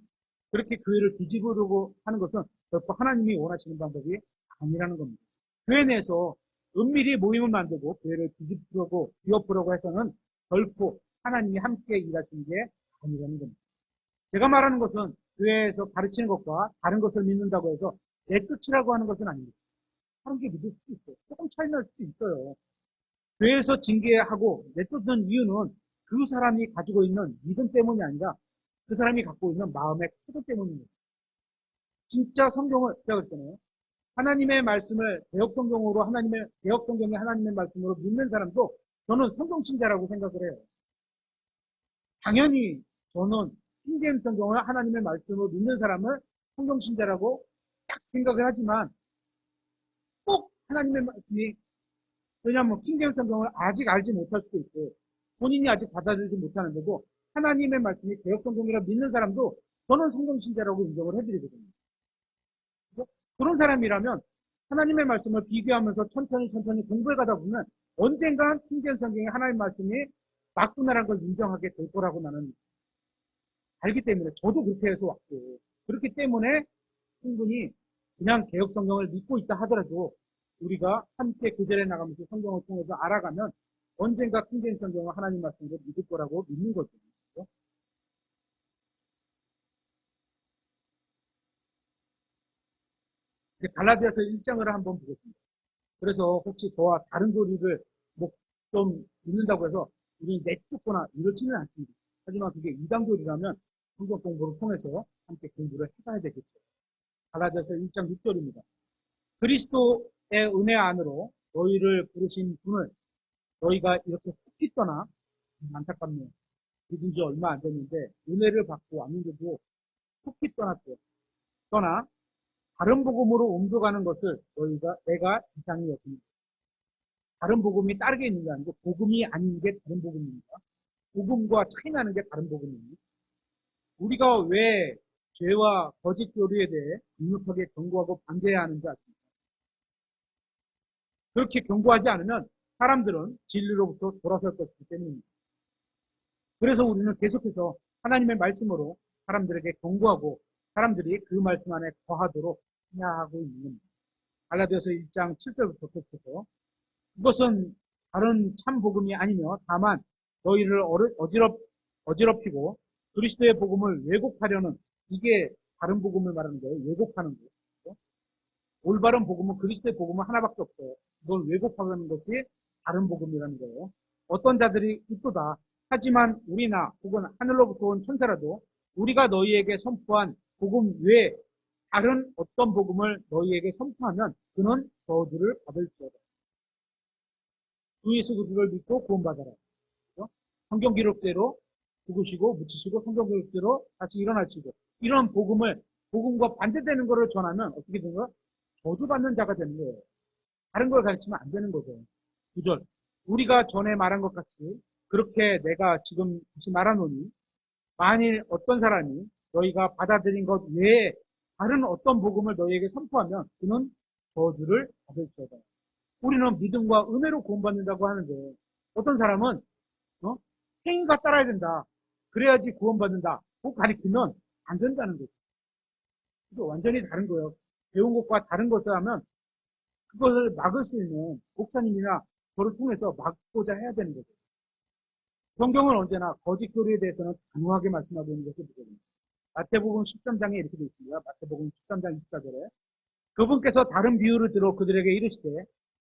그렇게 교회를 뒤집으려고 하는 것은 결코 하나님이 원하시는 방법이 아니라는 겁니다. 교회 내에서 은밀히 모임을 만들고 교회를 뒤집으려고 뒤엎으려고 해서는 결코 하나님이 함께 일하시는 게 아니라는 겁니다. 제가 말하는 것은 교회에서 가르치는 것과 다른 것을 믿는다고 해서 내쫓으라고 하는 것은 아닙니다. 다른 게 믿을 수도 있어요. 조금 차이 날 수도 있어요. 교회에서 징계하고 내쫓는 이유는 그 사람이 가지고 있는 믿음 때문이 아니라 그 사람이 갖고 있는 마음의 태도 때문입니다. 진짜 성경을 제가 그랬잖아요. 하나님의 말씀을 개혁 성경의 하나님의 말씀으로 믿는 사람도 저는 성경 신자라고 생각을 해요. 당연히 저는 킹제임스 성경을 하나님의 말씀으로 믿는 사람을 성경 신자라고 딱 생각을 하지만 꼭 하나님의 말씀이 왜냐하면 킹제임스 성경을 아직 알지 못할 수도 있고 본인이 아직 받아들이지 못하는데도 하나님의 말씀이 개혁 성경이라 믿는 사람도 저는 성경 신자라고 인정을 해드리거든요. 그런 사람이라면 하나님의 말씀을 비교하면서 천천히 공부해 가다 보면 언젠간 킹제임스 성경의 하나님의 말씀이 맞구나라는 걸 인정하게 될 거라고 나는 알기 때문에 저도 그렇게 해서 왔고 그렇기 때문에 충분히 그냥 개혁 성경을 믿고 있다 하더라도 우리가 함께 교제해 나가면서 성경을 통해서 알아가면 언젠가 킹제임스 성경을 하나님 말씀으로 믿을 거라고 믿는 거죠. 그렇죠? 갈라디아서 1장을 한번 보겠습니다. 그래서 혹시 저와 다른 교리를 좀 믿는다고 해서 우리는 내쫓거나 이렇지는 않습니다. 하지만 그게 이단교리라면 성경 공부를 통해서 함께 공부를 해봐야 되겠죠. 갈라디아서 1장 6절입니다. 그리스도의 은혜 안으로 너희를 부르신 분을 너희가 이렇게 속히 떠나 안타깝네요. 믿은 지 얼마 안 됐는데 은혜를 받고 왔는데도 속히 떠났대요. 떠나 다른 복음으로 옮겨가는 것을 내가 이상히 여깁니다. 다른 복음이 따르게 있는 게 아니고 복음이 아닌 게 다른 복음입니다. 복음과 차이 나는 게 다른 복음입니다. 우리가 왜 죄와 거짓 교리에 대해 강력하게 경고하고 반대해야 하는지 아십니까? 그렇게 경고하지 않으면 사람들은 진리로부터 돌아설 것이기 때문입니다. 그래서 우리는 계속해서 하나님의 말씀으로 사람들에게 경고하고 사람들이 그 말씀 안에 거하도록 해야 하고 있는 겁니다. 갈라디아서 1장 7절부터 계속해서 이것은 다른 참 복음이 아니며 다만 너희를 어지럽히고 그리스도의 복음을 왜곡하려는 이게 다른 복음을 말하는 거예요. 왜곡하는 거예요. 올바른 복음은 그리스도의 복음은 하나밖에 없어요. 그걸 왜곡하는 것이 다른 복음이라는 거예요. 어떤 자들이 있도다. 하지만 우리나 혹은 하늘로부터 온 천사라도 우리가 너희에게 선포한 복음 외에 다른 어떤 복음을 너희에게 선포하면 그는 저주를 받을지어다. 주 예수 그리스도를 믿고 구원받아라. 그렇죠? 성경 기록대로 죽으시고 묻히시고 성경 기록대로 다시 일어나시고 이런 복음과 반대되는 것을 전하면 어떻게 되는 거예요? 저주받는 자가 되는 거예요. 다른 걸 가르치면 안 되는 거죠. 9절. 우리가 전에 말한 것 같이 그렇게 내가 지금 다시 말하노니 만일 어떤 사람이 너희가 받아들인 것 외에 다른 어떤 복음을 너희에게 선포하면 그는 저주를 받을지어다. 우리는 믿음과 은혜로 구원받는다고 하는데 어떤 사람은 행위가 따라야 된다. 그래야지 구원받는다. 그 가리키면 안 된다는 거죠. 이거 완전히 다른 거예요. 배운 것과 다른 것을 하면 그것을 막을 수 있는 목사님이나 저를 통해서 막고자 해야 되는 거죠. 성경은 언제나 거짓 교리에 대해서는 단호하게 말씀하고 있는 것을 보게 됩니다. 마태복음 13장에 이렇게 되어 있습니다. 마태복음 13장 24절에 그분께서 다른 비유를 들어 그들에게 이르시되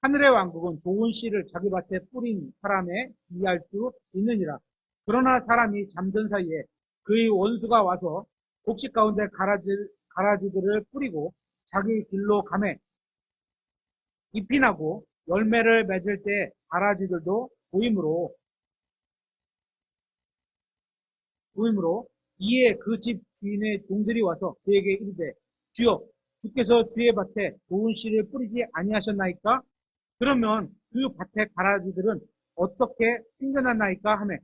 하늘의 왕국은 좋은 씨를 자기 밭에 뿌린 사람에 비할 수 있느니라. 그러나 사람이 잠든 사이에 그의 원수가 와서 곡식 가운데 가라지들을 뿌리고 자기 길로 가매 잎이 나고 열매를 맺을 때 가라지들도 보이므로 이에 그 집 주인의 종들이 와서 그에게 이르되 주여 주께서 주의 밭에 좋은 씨를 뿌리지 아니하셨나이까? 그러면 그 밭의 가라지들은 어떻게 생겨났나이까 하매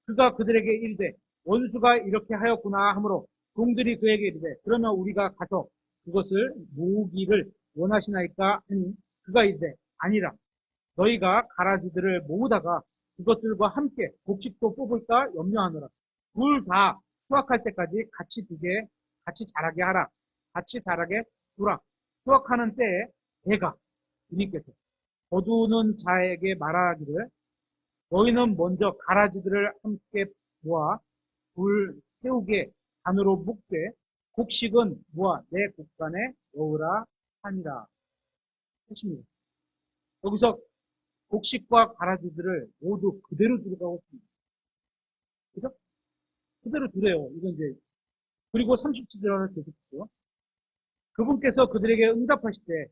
그가 그들에게 이르되 원수가 이렇게 하였구나 하므로 종들이 그에게 이르되 그러면 우리가 가서 그것을 모으기를 원하시나이까 하니 그가 이르되 아니라 너희가 가라지들을 모으다가 그것들과 함께 곡식도 뽑을까 염려하노라. 둘 다 수확할 때까지 같이 자라게 하라. 같이 자라게 두라. 수확하는 때에 내가 주님께서 거두는 자에게 말하기를 너희는 먼저 가라지들을 함께 모아 불 태우게 단으로 묶되 곡식은 모아 내 곡간에 넣으라 하니라. 하십니다. 여기서 곡식과 가라지들을 모두 그대로 들어가고 있습니다. 그죠? 그대로 두래요. 이건 이제, 그리고 37절을 계속했죠. 그분께서 그들에게 응답하실 때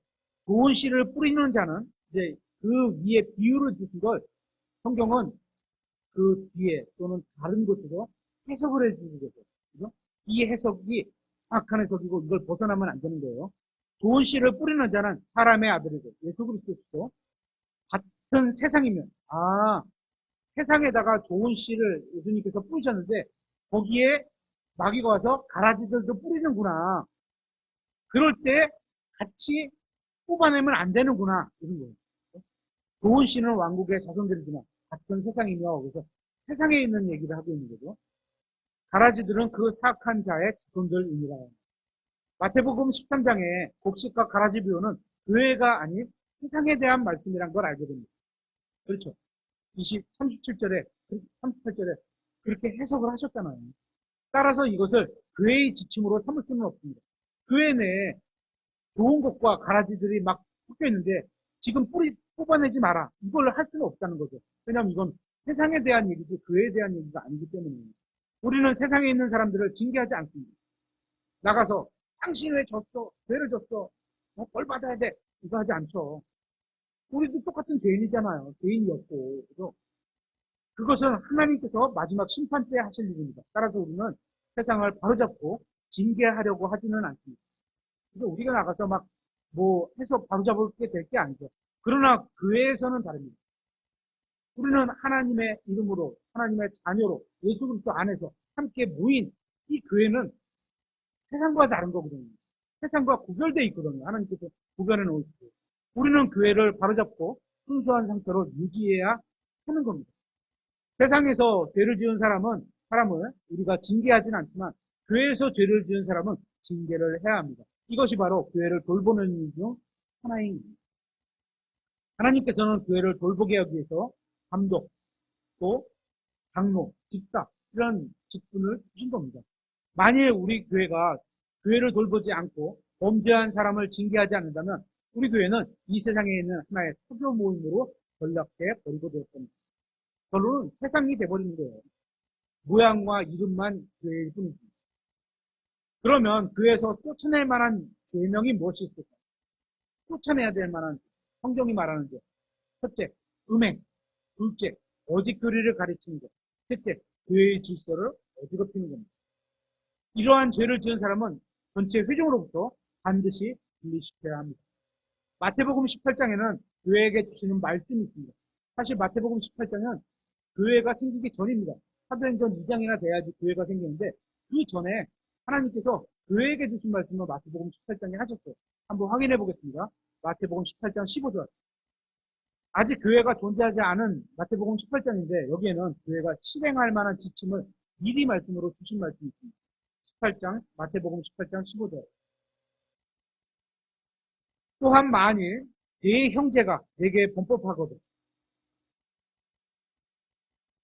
좋은 씨를 뿌리는 자는 이제 그 위에 비유를 주신 걸 성경은 그 뒤에 또는 다른 곳에서 해석을 해주는 거죠. 그죠? 이 해석이 정확한 해석이고 이걸 벗어나면 안 되는 거예요. 좋은 씨를 뿌리는 자는 사람의 아들이고 예수 그리스도시고 같은 세상이면 세상에다가 좋은 씨를 예수님께서 뿌리셨는데 거기에 마귀가 와서 가라지들도 뿌리는구나. 그럴 때 같이 뽑아내면 안 되는구나. 이런 거예요. 좋은 씨는 왕국의 자손들이지만 같은 세상이며 그래서 세상에 있는 얘기를 하고 있는 거죠. 가라지들은 그 사악한 자의 자손들입니다. 마태복음 13장에 곡식과 가라지 비유는 교회가 아닌 세상에 대한 말씀이란 걸 알게 됩니다. 그렇죠. 38절에 그렇게 해석을 하셨잖아요. 따라서 이것을 교회의 지침으로 삼을 수는 없습니다. 교회 내에 좋은 것과 가라지들이 막 섞여 있는데 지금 뽑아내지 마라. 이걸 할 수는 없다는 거죠. 왜냐하면 이건 세상에 대한 얘기지 교회에 대한 얘기가 아니기 때문에 우리는 세상에 있는 사람들을 징계하지 않습니다. 나가서 당신 왜 졌어? 죄를 졌어? 벌 받아야 돼. 이거 하지 않죠. 우리도 똑같은 죄인이잖아요. 죄인이었고. 그래서 그것은 하나님께서 마지막 심판 때 하실 일입니다. 따라서 우리는 세상을 바로잡고 징계하려고 하지는 않습니다. 그래서 우리가 나가서 막 해서 바로잡게 될 게 아니죠. 그러나 교회에서는 다릅니다. 우리는 하나님의 이름으로 하나님의 자녀로 예수 그리스도 안에서 함께 모인 이 교회는 세상과 다른 거거든요. 세상과 구별되어 있거든요. 하나님께서 구별해 놓으시고 우리는 교회를 바로잡고 순수한 상태로 유지해야 하는 겁니다. 세상에서 죄를 지은 사람을 우리가 징계하지는 않지만 교회에서 죄를 지은 사람은 징계를 해야 합니다. 이것이 바로 교회를 돌보는 일 중 하나입니다. 하나님께서는 교회를 돌보게 하기 위해서 감독, 또 장로, 집사 이런 직분을 주신 겁니다. 만일 우리 교회가 교회를 돌보지 않고 범죄한 사람을 징계하지 않는다면 우리 교회는 이 세상에 있는 하나의 소교 모임으로 전락해 버리고 되었습니다. 결론은 세상이 돼버리는 거예요. 모양과 이름만 교회일 뿐이지. 그러면 교회에서 쫓아낼 만한 죄명이 무엇이 있을까? 쫓아내야 될 만한 성경이 말하는 죄. 첫째, 음행. 둘째, 거짓 교리를 가르치는 것. 셋째, 교회의 질서를 어지럽히는 겁니다. 이러한 죄를 지은 사람은 전체 회중으로부터 반드시 분리시켜야 합니다. 마태복음 18장에는 교회에게 주시는 말씀이 있습니다. 사실 마태복음 18장은 교회가 생기기 전입니다. 사도행전 2장이나 돼야지 교회가 생기는데 그 전에 하나님께서 교회에게 주신 말씀을 마태복음 18장에 하셨어요. 한번 확인해 보겠습니다. 마태복음 18장 15절. 아직 교회가 존재하지 않은 마태복음 18장인데 여기에는 교회가 실행할 만한 지침을 미리 말씀으로 주신 말씀이 있습니다. 18장, 마태복음 18장 15절. 또한 만일 네 형제가 내게 범법하거든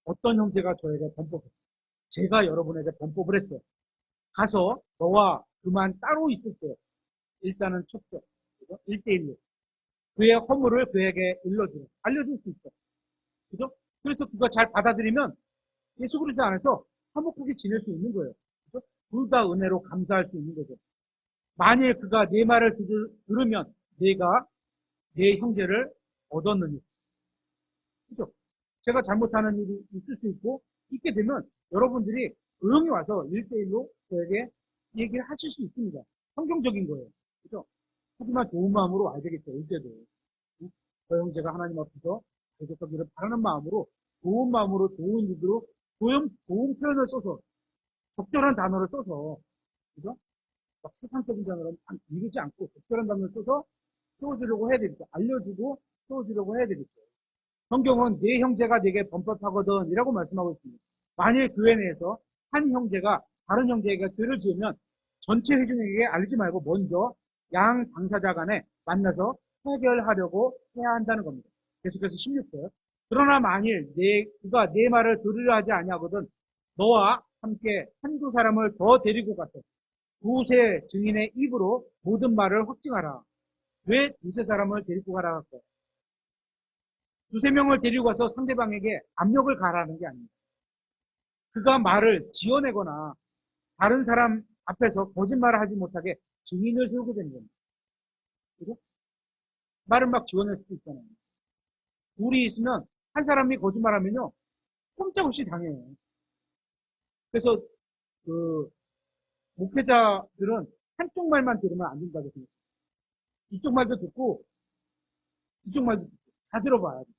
어떤 형제가 저에게 범법했어요. 제가 여러분에게 범법을 했어요. 가서 너와 그만 따로 있을 때 일단은 축적, 1대1로 그의 허물을 그에게 알려줄 수 있어. 그죠? 그래서 그가 잘 받아들이면 예수 그리스도 안에서 화목하게 지낼 수 있는 거예요. 그죠? 둘 다 은혜로 감사할 수 있는 거죠. 만일 그가 내 말을 들으면 내가 내 형제를 얻었느니. 그죠? 제가 잘못하는 일이 있을 수 있고, 있게 되면 여러분들이 조용히 와서 1대1로 저에게 얘기를 하실 수 있습니다. 성경적인 거예요. 그죠? 하지만 좋은 마음으로 와야 되겠죠, 올 때도. 저 형제가 하나님 앞에서 계속하기를 바라는 마음으로, 좋은 마음으로, 좋은 일으로, 좋은 표현을 써서, 적절한 단어를 써서, 그죠? 막 세상적인 단어를 읽지 않고, 적절한 단어를 써서 세워주려고 해야 되겠죠. 알려주고 세워주려고 해야 되겠죠. 성경은 내 형제가 내게 범법하거든 이라고 말씀하고 있습니다. 만일 교회 내에서 한 형제가 다른 형제에게 죄를 지으면 전체 회중에게 알리지 말고 먼저 양 당사자 간에 만나서 해결하려고 해야 한다는 겁니다. 계속해서 16절. 그러나 만일 그가 내 말을 들으려 하지 아니하거든 너와 함께 한두 사람을 더 데리고 가서 두세 증인의 입으로 모든 말을 확증하라. 왜 두세 사람을 데리고 가라 할까요? 두세 명을 데리고 가서 상대방에게 압력을 가하라는 게 아닙니다. 그가 말을 지어내거나 다른 사람 앞에서 거짓말을 하지 못하게 증인을 세우게 되는 겁니다. 그죠? 말을 막 지어낼 수도 있잖아요. 둘이 있으면 한 사람이 거짓말하면요 꼼짝없이 당해요. 그래서 그 목회자들은 한쪽 말만 들으면 안 된다고 생각해요. 이쪽 말도 듣고 이쪽 말도 듣고 다 들어봐야 돼.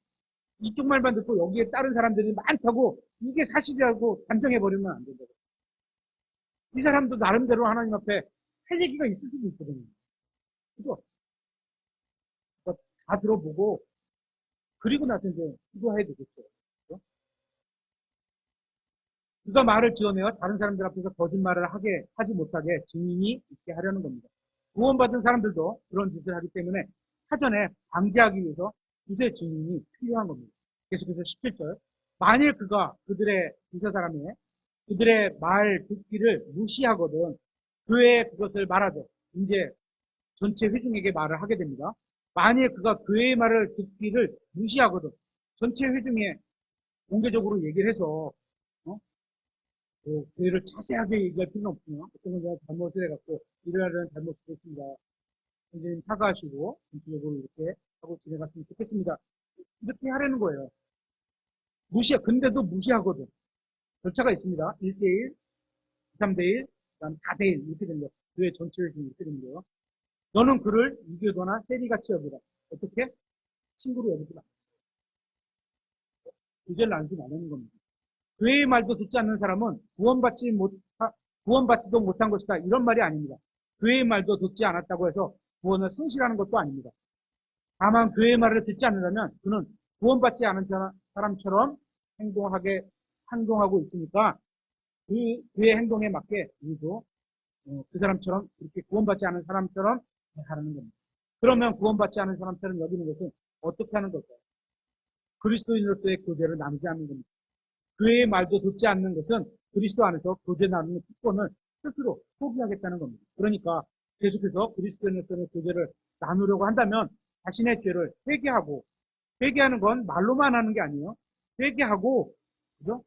이쪽 말만 듣고 여기에 다른 사람들이 많다고 이게 사실이라고 단정해버리면 안 된다고. 이 사람도 나름대로 하나님 앞에 할 얘기가 있을 수도 있거든요. 그죠? 그러니까 다 들어보고 그리고 나서 이제 기도해야 되겠죠. 그죠? 그가 말을 지어내어 다른 사람들 앞에서 거짓말을 하지 못하게 증인이 있게 하려는 겁니다. 구원받은 사람들도 그런 짓을 하기 때문에 사전에 방지하기 위해서 두세 증인이 필요한 겁니다. 계속해서 17절. 만일 그가 두세 사람의 그들의 말 듣기를 무시하거든 교회에 그것을 말하되 이제 전체 회중에게 말을 하게 됩니다. 만일 그가 교회의 말을 듣기를 무시하거든 전체 회중에 공개적으로 얘기를 해서 교회를 자세하게 얘기할 필요는 없으며 어떤 건 제가 잘못을 해갖고 이러한 잘못을 했습니다. 선생님 사과하시고 전체적으로 이렇게 하고 지내갔으면 좋겠습니다. 이렇게 하려는 거예요. 근데도 무시하거든. 절차가 있습니다. 1대1, 3대1, 그다음 4대1 이렇게 됩니다. 교회 전체를 지금 이렇게 됩니다. 너는 그를 이교도나 세리같이 여기라. 어떻게? 친구로 여기지 마. 주제를 나누지 말라는 겁니다. 교회의 말도 듣지 않는 사람은 구원받지도 못한 것이다. 이런 말이 아닙니다. 교회의 말도 듣지 않았다고 해서 구원을 성실하는 것도 아닙니다. 다만 교회의 말을 듣지 않는다면 그는 구원받지 않은 사람처럼 행동하고 있으니까 그의 행동에 맞게 우리도 그 사람처럼 그렇게 구원받지 않은 사람처럼 하는 겁니다. 그러면 구원받지 않은 사람처럼 여기는 것은 어떻게 하는 걸까요? 그리스도인으로서의 교제를 나누지 않는 겁니다. 그의 말도 듣지 않는 것은 그리스도 안에서 교제 나누는 특권을 스스로 포기하겠다는 겁니다. 그러니까 계속해서 그리스도인으로서의 교제를 나누려고 한다면 자신의 죄를 회개하는 건 말로만 하는 게 아니에요. 회개하고 그죠?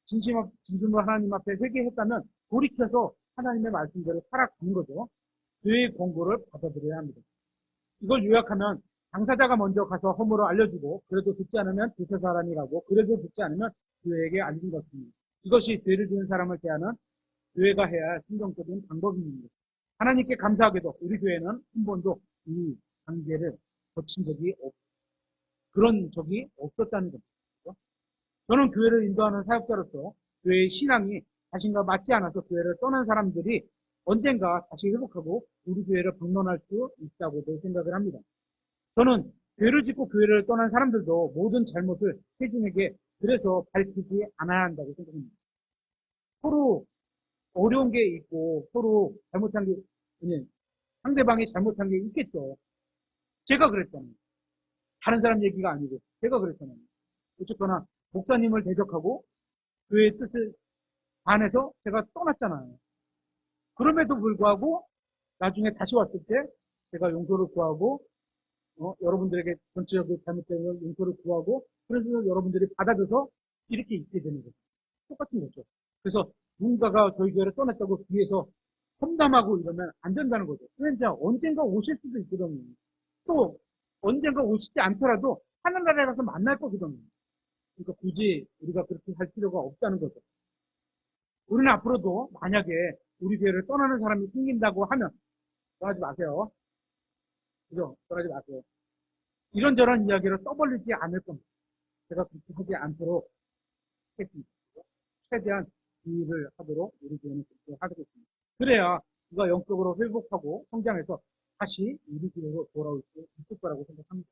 진심으로 하나님 앞에 회개했다면 돌이켜서 하나님의 말씀대로 살아가는 거죠. 교회의 권고를 받아들여야 합니다. 이걸 요약하면 당사자가 먼저 가서 허물을 알려주고 그래도 듣지 않으면 두세 사람이라고 그래도 듣지 않으면 교회에게 알린 것입니다. 이것이 죄를 지은 사람을 대하는 교회가 해야 할 성경적인 방법입니다. 하나님께 감사하게도 우리 교회는 한 번도 이 관계를 거친 그런 적이 없었다는 겁니다. 저는 교회를 인도하는 사역자로서 교회의 신앙이 자신과 맞지 않아서 교회를 떠난 사람들이 언젠가 다시 회복하고 우리 교회를 방문할 수 있다고도 생각을 합니다. 저는 죄를 짓고 교회를 떠난 사람들도 모든 잘못을 회중에게 그래서 밝히지 않아야 한다고 생각합니다. 서로 어려운 게 있고 서로 잘못한 게 상대방이 잘못한 게 있겠죠. 제가 그랬잖아요. 다른 사람 얘기가 아니고 제가 그랬잖아요. 어쨌거나 목사님을 대적하고 교회의 뜻을 반해서 제가 떠났잖아요. 그럼에도 불구하고 나중에 다시 왔을 때 제가 용서를 구하고 여러분들에게 전체적으로 잘못된 걸 용서를 구하고 그래서 여러분들이 받아줘서 이렇게 있게 되는 거죠. 똑같은 거죠. 그래서 누군가가 저희 교회를 떠났다고 뒤에서 험담하고 이러면 안 된다는 거죠. 왜냐면 언젠가 오실 수도 있거든요. 또 언젠가 오시지 않더라도 하늘나라에 가서 만날 거거든요. 그러니까 굳이 우리가 그렇게 할 필요가 없다는 거죠. 우리는 앞으로도 만약에 우리 교회를 떠나는 사람이 생긴다고 하면 떠나지 마세요. 그죠? 떠나지 마세요. 이런저런 이야기를 떠벌리지 않을 겁니다. 제가 그렇게 하지 않도록 하겠습니다. 최대한 주의를 하도록 우리 교회는 그렇게 하겠습니다. 그래야 우리가 영적으로 회복하고 성장해서 다시 우리 교회로 돌아올 수 있을 거라고 생각합니다.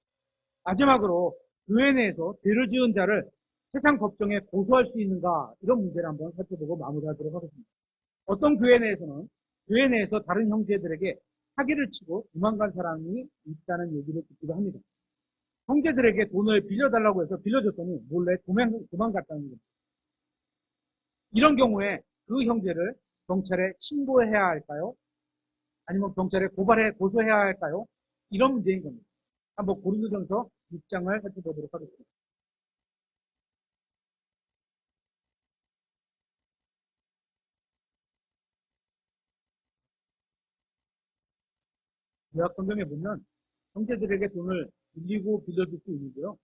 마지막으로 교회 내에서 죄를 지은 자를 세상 법정에 고소할 수 있는가 이런 문제를 한번 살펴보고 마무리하도록 하겠습니다. 어떤 교회 내에서는 교회 내에서 다른 형제들에게 사기를 치고 도망간 사람이 있다는 얘기를 듣기도 합니다. 형제들에게 돈을 빌려달라고 해서 빌려줬더니 몰래 도망갔다는 겁니다. 이런 경우에 그 형제를 경찰에 신고해야 할까요? 아니면 경찰에 고소해야 할까요? 이런 문제인 겁니다. 한번 고린도전서 6장을 살펴보도록 하겠습니다. 구약 성경에 보면 형제들에게 돈을 빌리고 빌려줄 수 있는데요.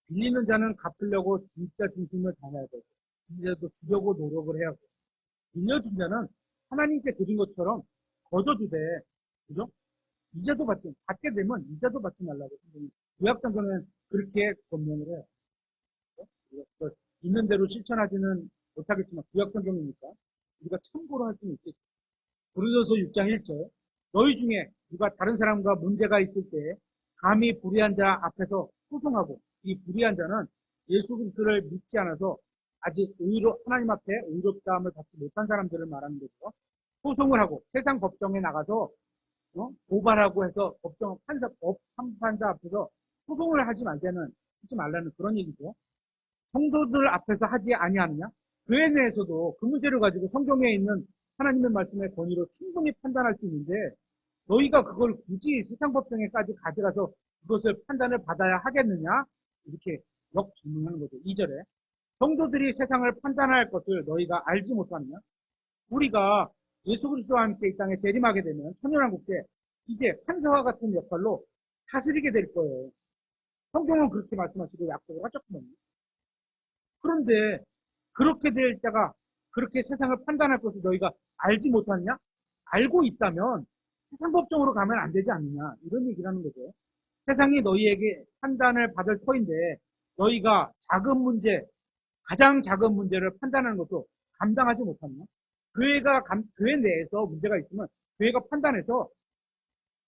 빌리는 자는 갚으려고 진짜 진심을 다해야 되고, 빌려도 주려고 노력을 해야 하고, 빌려준 자는 하나님께 드린 것처럼 거저주되, 그죠? 이자도 받게 되면 이자도 받지 말라고 성경이 구약 성경은 그렇게 권면을 해요. 그걸 있는 대로 실천하지는 못하겠지만 구약 성경이니까 우리가 참고로 할 수는 있겠죠. 고린도서 6장 1절 너희 중에 누가 다른 사람과 문제가 있을 때 감히 불의한 자 앞에서 소송하고 이 불의한 자는 예수 그리스도를 믿지 않아서 아직 하나님 앞에 의롭다함을 받지 못한 사람들을 말하는 거죠. 소송을 하고 세상 법정에 나가서 고발하고 해서 판사 앞에서 소송을 하지 말라는 그런 얘기죠. 성도들 앞에서 하지 아니하느냐? 교회 내에서도 그 문제를 가지고 성경에 있는 하나님의 말씀의 권위로 충분히 판단할 수 있는데 너희가 그걸 굳이 세상 법정에까지 가져가서 그것을 판단을 받아야 하겠느냐? 이렇게 역질문하는 거죠. 2절에 성도들이 세상을 판단할 것을 너희가 알지 못하느냐? 우리가 예수 그리스도와 함께 이 땅에 재림하게 되면 천년왕국 때 이제 판사와 같은 역할로 다스리게 될 거예요. 성경은 그렇게 말씀하시고 약속을 하셨거든요. 그런데 그렇게 될 때가 그렇게 세상을 판단할 것을 너희가 알지 못하느냐? 알고 있다면 세상 법정으로 가면 안 되지 않느냐? 이런 얘기를 하는 거죠. 세상이 너희에게 판단을 받을 터인데 너희가 가장 작은 문제를 판단하는 것도 감당하지 못하느냐? 교회 내에서 문제가 있으면 교회가 판단해서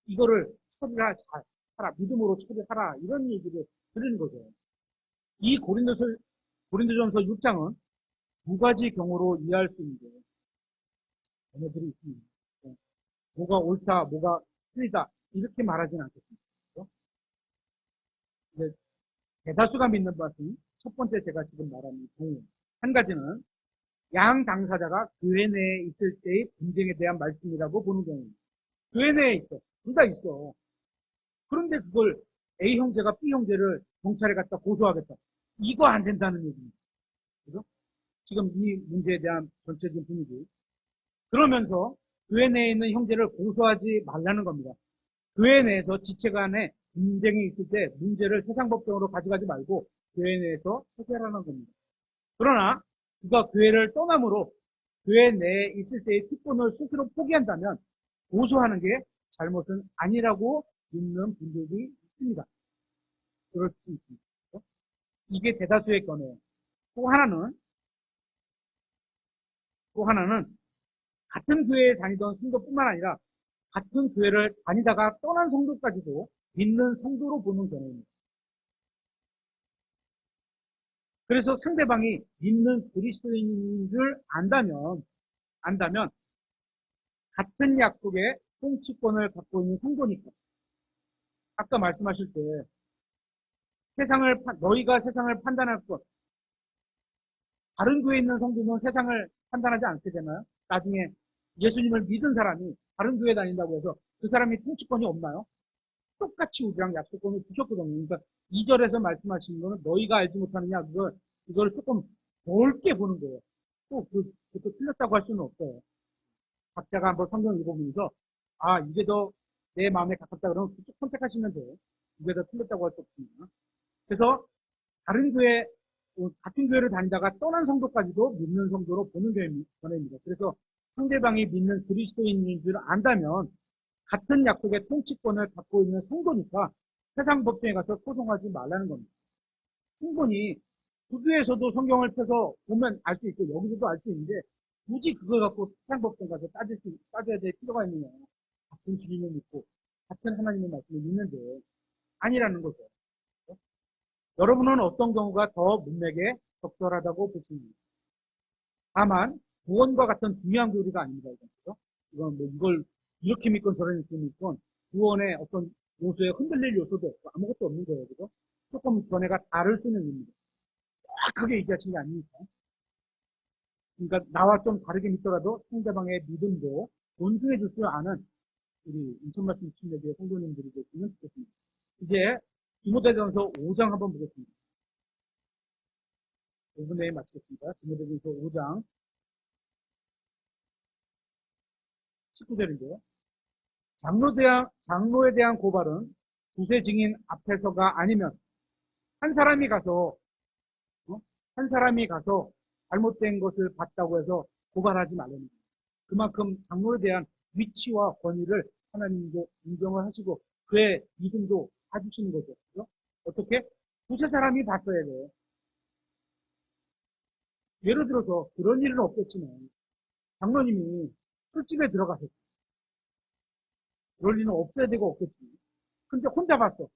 이거를 처리하라, 믿음으로 처리하라, 이런 얘기를 드리는 거죠. 이 고린도전서 6장은 두 가지 경우로 이해할 수 있는데, 얘네들이 있습니다. 뭐가 옳다, 뭐가 틀리다, 이렇게 말하지는 않겠습니다. 그렇죠? 대다수가 믿는 것은 첫 번째 제가 지금 말하는 경우. 한 가지는 양 당사자가 교회 내에 있을 때의 분쟁에 대한 말씀이라고 보는 경우입니다. 교회 내에 있어. 둘 다 있어. 그런데 그걸 A 형제가 B 형제를 경찰에 갖다 고소하겠다. 이거 안 된다는 얘기입니다. 그죠? 지금 이 문제에 대한 전체적인 분위기. 그러면서 교회 내에 있는 형제를 고소하지 말라는 겁니다. 교회 내에서 지체 간에 분쟁이 있을 때 문제를 세상 법정으로 가져가지 말고 교회 내에서 해결하는 겁니다. 그러나 그가 교회를 떠남으로 교회 내에 있을 때의 특권을 스스로 포기한다면 고소하는 게 잘못은 아니라고 믿는 분들이 있습니다. 그럴 수 있습니다. 이게 대다수의 견해예요. 또 하나는 같은 교회에 다니던 성도뿐만 아니라 같은 교회를 다니다가 떠난 성도까지도 믿는 성도로 보는 견해입니다. 그래서 상대방이 믿는 그리스도인인 줄 안다면 같은 약속의 통치권을 갖고 있는 성도니까 아까 말씀하실 때 너희가 세상을 판단할 것 다른 교회에 있는 성도는 세상을 판단하지 않게 되나요? 나중에 예수님을 믿은 사람이 다른 교회 다닌다고 해서 그 사람이 통치권이 없나요? 똑같이 우리랑 약속권을 주셨거든요. 그러니까 2절에서 말씀하시는 거는 너희가 알지 못하느냐, 이걸 조금 넓게 보는 거예요. 그것도 틀렸다고 할 수는 없어요. 각자가 한번 성경 읽어보면서, 아, 이게 더 내 마음에 가깝다 그러면 그쪽 선택하시면 돼요. 이게 더 틀렸다고 할 수 없습니다. 그래서 다른 교회, 같은 교회를 다니다가 떠난 성도까지도 믿는 성도로 보는 견해입니다. 그래서 상대방이 믿는 그리스도인인 줄 안다면 같은 약속의 통치권을 갖고 있는 성도니까 세상 법정에 가서 소송하지 말라는 겁니다. 충분히 그 교회에서도 성경을 펴서 보면 알 수 있고 여기서도 알 수 있는데 굳이 그걸 갖고 세상 법정 가서 따져야 될 필요가 있느냐. 같은 주님을 믿고 같은 하나님의 말씀을 믿는데 아니라는 거죠. 여러분은 어떤 경우가 더 문맥에 적절하다고 보십니까? 다만 구원과 같은 중요한 교리가 아닙니다. 이건, 이건 뭐 이걸 이렇게 믿건 저렇게 믿건 구원의 어떤 요소에 흔들릴 요소도 없고 아무것도 없는 거예요. 그죠? 조금 견해가 다를 수는 있습니다. 정확하게 얘기하신 게 아니니까. 그러니까 나와 좀 다르게 믿더라도 상대방의 믿음도 존중해 줄 줄 아는 우리 인천 말씀 침례교회 성도님들이 계시면 좋겠습니다. 이제 디모데전서 5장 한번 보겠습니다. 5분 내에 마치겠습니다. 디모데전서 5장 19절인데요. 장로에 대한 고발은 두세 증인 앞에서가 아니면 한 사람이 가서 한 사람이 가서 잘못된 것을 봤다고 해서 고발하지 말라는 거예요. 그만큼 장로에 대한 위치와 권위를 하나님도 인정을 하시고 그의 믿음도 봐주시는 거죠. 그죠? 어떻게? 두세 사람이 봤어야 돼요. 예를 들어서 그런 일은 없겠지만 장로님이 술집에 들어가셨어요. 그럴 리는 없어야 되고 없겠지. 근데 혼자 봤어.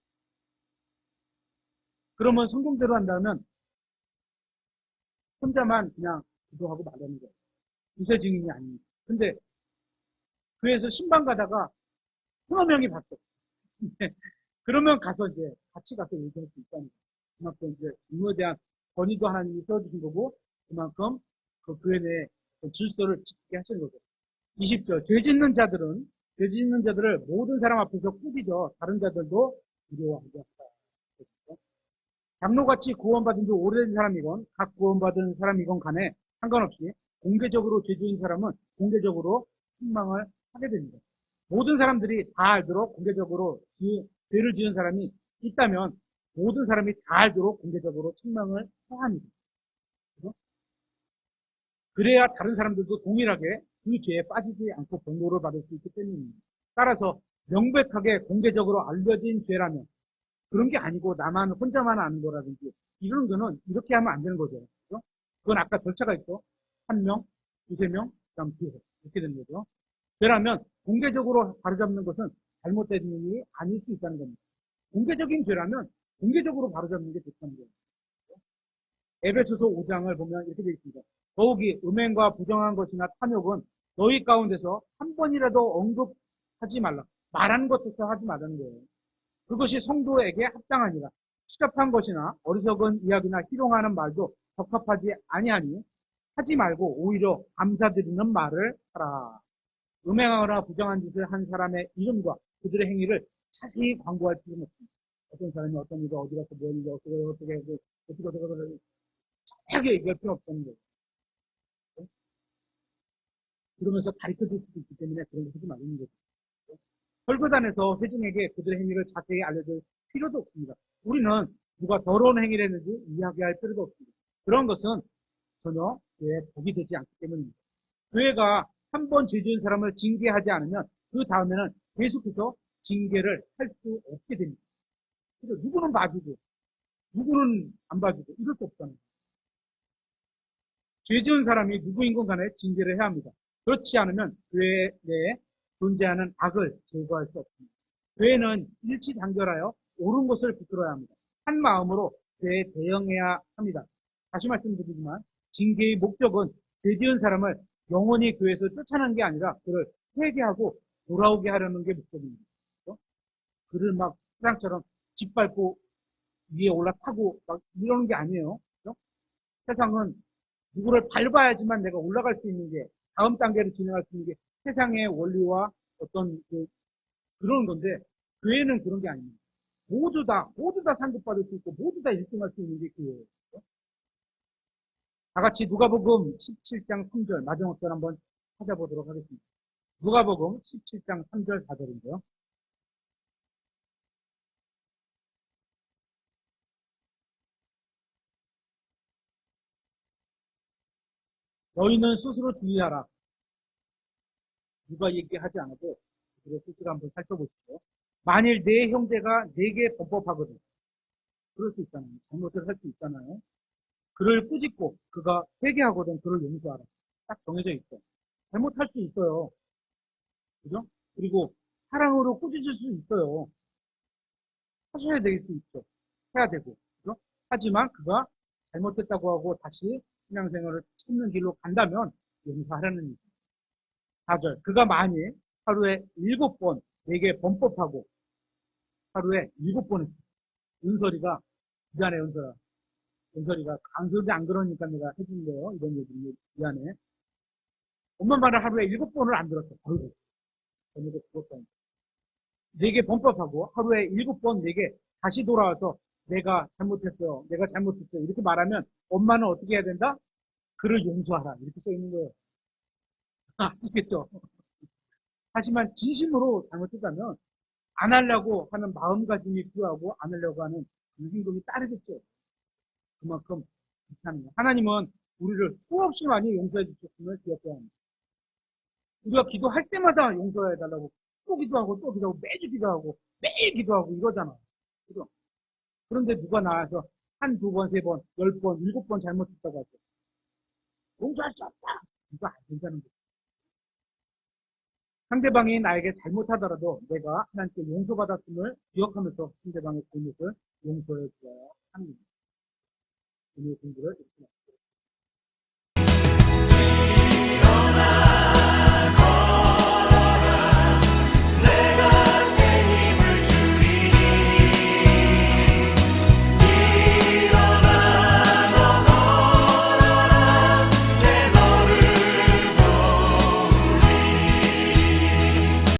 그러면 성경대로 한다면 혼자만 그냥 기도하고 말하는 거예요. 유세 증인이 아닙니다. 근데 교회에서 신방 가다가 서너 명이 봤어. 그러면 가서 이제 같이 가서 얘기할 수 있다는 거예요. 그만큼 이제 인물에 대한 권위도 하나님이 써주신 거고 그만큼 그 교회 내 질서를 지키게 하시는 거죠. 20절 죄 짓는 자들을 모든 사람 앞에서 꾸짖어 다른 자들도 두려워하게 한다. 장로같이 구원받은 지 오래된 사람이건 각 구원받은 사람이건 간에 상관없이 공개적으로 죄 지은 사람은 공개적으로 책망을 하게 됩니다. 모든 사람들이 다 알도록 공개적으로 죄를 지은 사람이 있다면 모든 사람이 다 알도록 공개적으로 책망을 해야 합니다. 그렇죠? 그래야 다른 사람들도 동일하게 그 죄에 빠지지 않고 권고를 받을 수 있기 때문입니다. 따라서 명백하게 공개적으로 알려진 죄라면 그런 게 아니고 나만 혼자만 아는 거라든지 이런 거는 이렇게 하면 안 되는 거죠. 그렇죠? 그건 아까 절차가 있죠. 한 명, 두세 명, 그다음 두세 이렇게 되는 거죠. 죄라면 공개적으로 바로잡는 것은 잘못된 일이 아닐 수 있다는 겁니다. 공개적인 죄라면 공개적으로 바로잡는 게 좋다는 거예요. 에베소서 5장을 보면 이렇게 되어 있습니다. 더욱이 음행과 부정한 것이나 탐욕은 너희 가운데서 한 번이라도 언급하지 말라. 말하는 것부터 하지 말라는 거예요. 그것이 성도에게 합당하니라. 추잡한 것이나 어리석은 이야기나 희롱하는 말도 적합하지 아니하니 하지 말고 오히려 감사드리는 말을 하라. 음행하거나 부정한 짓을 한 사람의 이름과 그들의 행위를 자세히 광고할 필요는 없습니다. 어떤 사람이 어떤 일을 어디 가서 뭘 일을 어떻게 자세하게 얘기할 필요 없다는 거예요. 그러면서 가르쳐 줄 수도 있기 때문에 그런 거 하지 말라는 거죠. 설교단에서 회중에게 그들의 행위를 자세히 알려줄 필요도 없습니다. 우리는 누가 더러운 행위를 했는지 이야기할 필요도 없습니다. 그런 것은 전혀 교회에 복이 되지 않기 때문입니다. 교회가 한 번 죄 지은 사람을 징계하지 않으면 그 다음에는 계속해서 징계를 할 수 없게 됩니다. 그래서 누구는 봐주고 누구는 안 봐주고 이럴 수 없다는 거예요. 죄 지은 사람이 누구인건 간에 징계를 해야 합니다. 그렇지 않으면 교회 내에 존재하는 악을 제거할 수 없습니다. 교회는 일치단결하여 옳은 것을 붙들어야 합니다. 한 마음으로 죄에 대응해야 합니다. 다시 말씀드리지만 징계의 목적은 죄 지은 사람을 영원히 교회에서 쫓아내는 게 아니라 그를 회개하고 돌아오게 하려는 게 목적입니다. 그렇죠? 그를 막 세상처럼 짓밟고 위에 올라타고 막 이러는 게 아니에요. 그렇죠? 세상은 누구를 밟아야지만 내가 올라갈 수 있는 게, 다음 단계로 진행할 수 있는 게 세상의 원리와 어떤 그런 건데, 교회는 그런 게 아닙니다. 모두 다 상급받을 수 있고, 모두 다 1등 할 수 있는 게 교회예요. 다 같이 누가복음 17장 3절, 마지막 절 한번 찾아보도록 하겠습니다. 누가복음 17장 3절 4절인데요. 너희는 스스로 주의하라. 누가 얘기하지 않아도 그를 스스로 한번 살펴보시죠. 만일 내 형제가 내게 범법하거든. 그럴 수 있잖아요. 잘못을 할 수 있잖아요. 그를 꾸짖고 그가 회개하거든 그를 용서하라. 딱 정해져 있어. 잘못할 수 있어요. 그죠? 그리고 사랑으로 꾸짖을 수 있어요. 하셔야 될 수 있죠. 해야 되고. 그죠? 하지만 그가 잘못했다고 하고 다시 신앙생활을 찾는 길로 간다면 용서하라는 얘기. 4절. 그가 만일 하루에 7번 내게 범법하고 하루에 7번 했어. 은설이가 미안해 은설아. 은설이가 강조지 안 그러니까 내가 해준 거예요. 이런 얘기를 미안해. 엄마 말을 하루에 7번을 안 들었어. 아이고. 저녁에 죽었다. 내게 범법하고 하루에 7번 내게 다시 돌아와서 내가 잘못했어요. 내가 잘못했어요. 이렇게 말하면 엄마는 어떻게 해야 된다? 그를 용서하라. 이렇게 써 있는 거예요. 아시겠죠? 하지만 진심으로 잘못했다면 안 하려고 하는 마음가짐이 필요하고 안 하려고 하는 그 행동이 따르겠죠. 그만큼 비슷합니다. 하나님은 우리를 수없이 많이 용서해 주셨음을 기억해야 합니다. 우리가 기도할 때마다 용서해 달라고 또 기도하고 또 기도하고 매주 기도하고 매일 기도하고 이러잖아. 그죠? 그런데 누가 나와서 한 두 번, 세 번, 10번, 7번 잘못했다고 하죠. 용서할 수 없다. 이거 안 된다는 거죠. 상대방이 나에게 잘못하더라도 내가 하나님께 용서받았음을 기억하면서 상대방의 잘못을 용서해 주어야 합니다. 오늘 공부를 이렇게